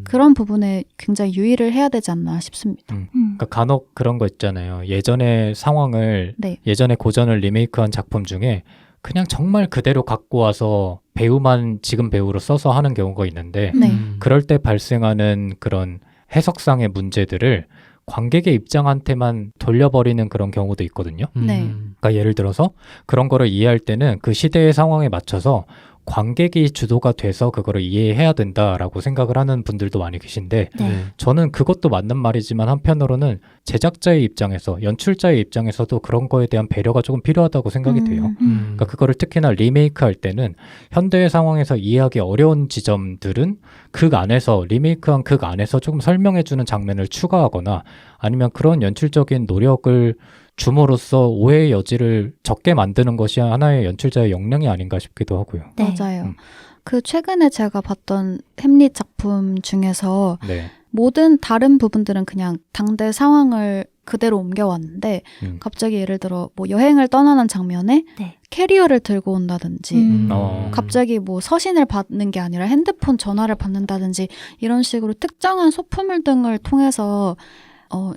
그런 부분에 굉장히 유의를 해야 되지 않나 싶습니다. 그러니까 간혹 그런 거 있잖아요. 예전의 상황을 네. 예전의 고전을 리메이크한 작품 중에 그냥 정말 그대로 갖고 와서 배우만 지금 배우로 써서 하는 경우가 있는데 네. 그럴 때 발생하는 그런 해석상의 문제들을 관객의 입장한테만 돌려버리는 그런 경우도 있거든요. 네. 그러니까 예를 들어서 그런 거를 이해할 때는 그 시대의 상황에 맞춰서 관객이 주도가 돼서 그거를 이해해야 된다라고 생각을 하는 분들도 많이 계신데 네. 저는 그것도 맞는 말이지만 한편으로는 제작자의 입장에서 연출자의 입장에서도 그런 거에 대한 배려가 조금 필요하다고 생각이 돼요. 그러니까 그거를 특히나 리메이크 할 때는 현대의 상황에서 이해하기 어려운 지점들은 극 안에서 리메이크한 극 안에서 조금 설명해주는 장면을 추가하거나 아니면 그런 연출적인 노력을 줌으로써 오해의 여지를 적게 만드는 것이 하나의 연출자의 역량이 아닌가 싶기도 하고요. 네. 맞아요. 그 최근에 제가 봤던 햄릿 작품 중에서 네. 모든 다른 부분들은 그냥 당대 상황을 그대로 옮겨왔는데 갑자기 예를 들어 뭐 여행을 떠나는 장면에 네. 캐리어를 들고 온다든지 갑자기 뭐 서신을 받는 게 아니라 핸드폰 전화를 받는다든지 이런 식으로 특정한 소품을 등을 통해서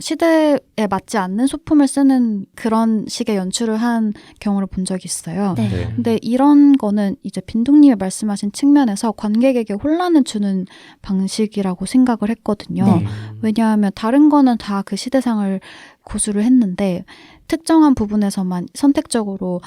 시대에 맞지 않는 소품을 쓰는 그런 식의 연출을 한 경우를 본 적이 있어요. 네. 네. 근데 이런 거는 이제 빈둥님이 말씀하신 측면에서 관객에게 혼란을 주는 방식이라고 생각을 했거든요. 네. 왜냐하면 다른 거는 다 그 시대상을 고수를 했는데 특정한 부분에서만 선택적으로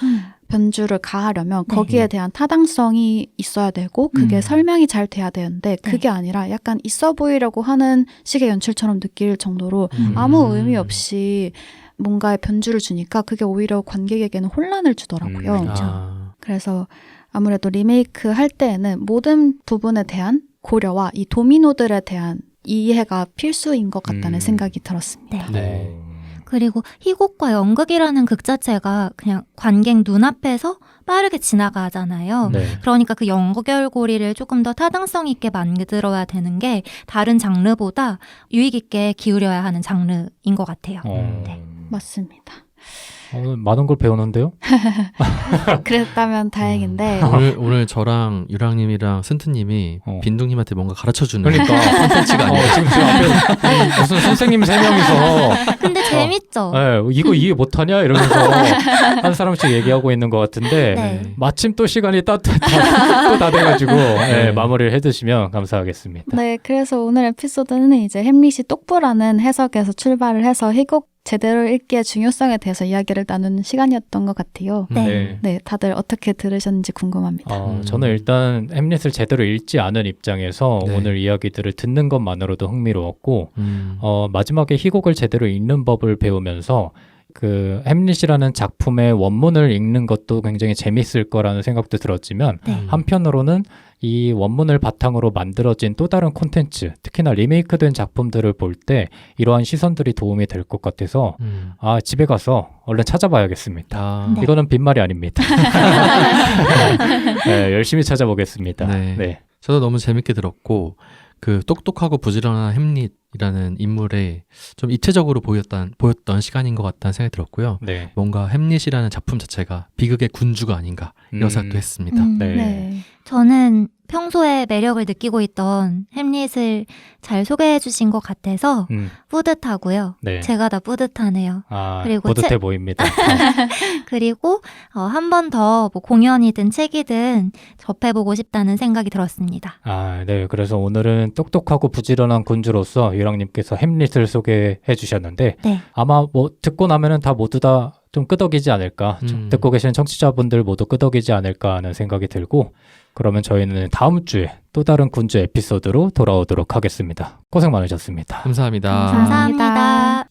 변주를 가하려면 네. 거기에 대한 타당성이 있어야 되고 그게 설명이 잘 돼야 되는데 그게 아니라 약간 있어 보이려고 하는 식의 연출처럼 느낄 정도로 아무 의미 없이 뭔가의 변주를 주니까 그게 오히려 관객에게는 혼란을 주더라고요. 그래서 아무래도 리메이크 할 때에는 모든 부분에 대한 고려와 이 도미노들에 대한 이해가 필수인 것 같다는 생각이 들었습니다. 네. 그리고 희곡과 연극이라는 극 자체가 그냥 관객 눈앞에서 빠르게 지나가잖아요. 네. 그러니까 그 연결고리를 조금 더 타당성 있게 만들어야 되는 게 다른 장르보다 유익 있게 기울여야 하는 장르인 것 같아요. 네. 맞습니다. 오늘 많은 걸 배우는데요? 그랬다면 다행인데 오늘 저랑 유랑님이랑 승트님이 빈둥님한테 뭔가 가르쳐주는 그러니까 콘텐츠가 아니에요. 지금 앞에 무슨 선생님 3명이서 근데 재밌죠? 네, 이거 이해 못하냐? 이러면서 한 사람씩 얘기하고 있는 것 같은데 네. 마침 또 시간이 또 다 돼가지고 네, 마무리를 해주시면 감사하겠습니다. 네, 그래서 오늘 에피소드는 이제 햄릿이 똑부라는 해석에서 출발을 해서 희곡 제대로 읽기의 중요성에 대해서 이야기를 나누는 시간이었던 것 같아요. 네. 네, 다들 어떻게 들으셨는지 궁금합니다. 저는 일단 햄릿을 제대로 읽지 않은 입장에서 네. 오늘 이야기들을 듣는 것만으로도 흥미로웠고 마지막에 희곡을 제대로 읽는 법을 배우면서 그 햄릿이라는 작품의 원문을 읽는 것도 굉장히 재밌을 거라는 생각도 들었지만 네. 한편으로는 이 원문을 바탕으로 만들어진 또 다른 콘텐츠, 특히나 리메이크된 작품들을 볼 때 이러한 시선들이 도움이 될 것 같아서 집에 가서 얼른 찾아봐야겠습니다. 네. 이거는 빈말이 아닙니다. 네, 열심히 찾아보겠습니다. 네. 네. 저도 너무 재밌게 들었고 그 똑똑하고 부지런한 햄릿이라는 인물에 좀 입체적으로 보였던 시간인 것 같다는 생각이 들었고요. 네. 뭔가 햄릿이라는 작품 자체가 비극의 군주가 아닌가 이런 생각도 했습니다. 네. 저는 평소에 매력을 느끼고 있던 햄릿을 잘 소개해 주신 것 같아서 뿌듯하고요. 네. 제가 다 뿌듯하네요. 그리고 뿌듯해 보입니다. 그리고 한 번 더 뭐 공연이든 책이든 접해보고 싶다는 생각이 들었습니다. 네. 그래서 오늘은 똑똑하고 부지런한 군주로서 유랑님께서 햄릿을 소개해 주셨는데 네. 아마 뭐 듣고 나면은 다 모두 다 좀 끄덕이지 않을까, 듣고 계시는 청취자분들 모두 끄덕이지 않을까 하는 생각이 들고 그러면 저희는 다음 주에 또 다른 군주 에피소드로 돌아오도록 하겠습니다. 고생 많으셨습니다. 감사합니다. 감사합니다.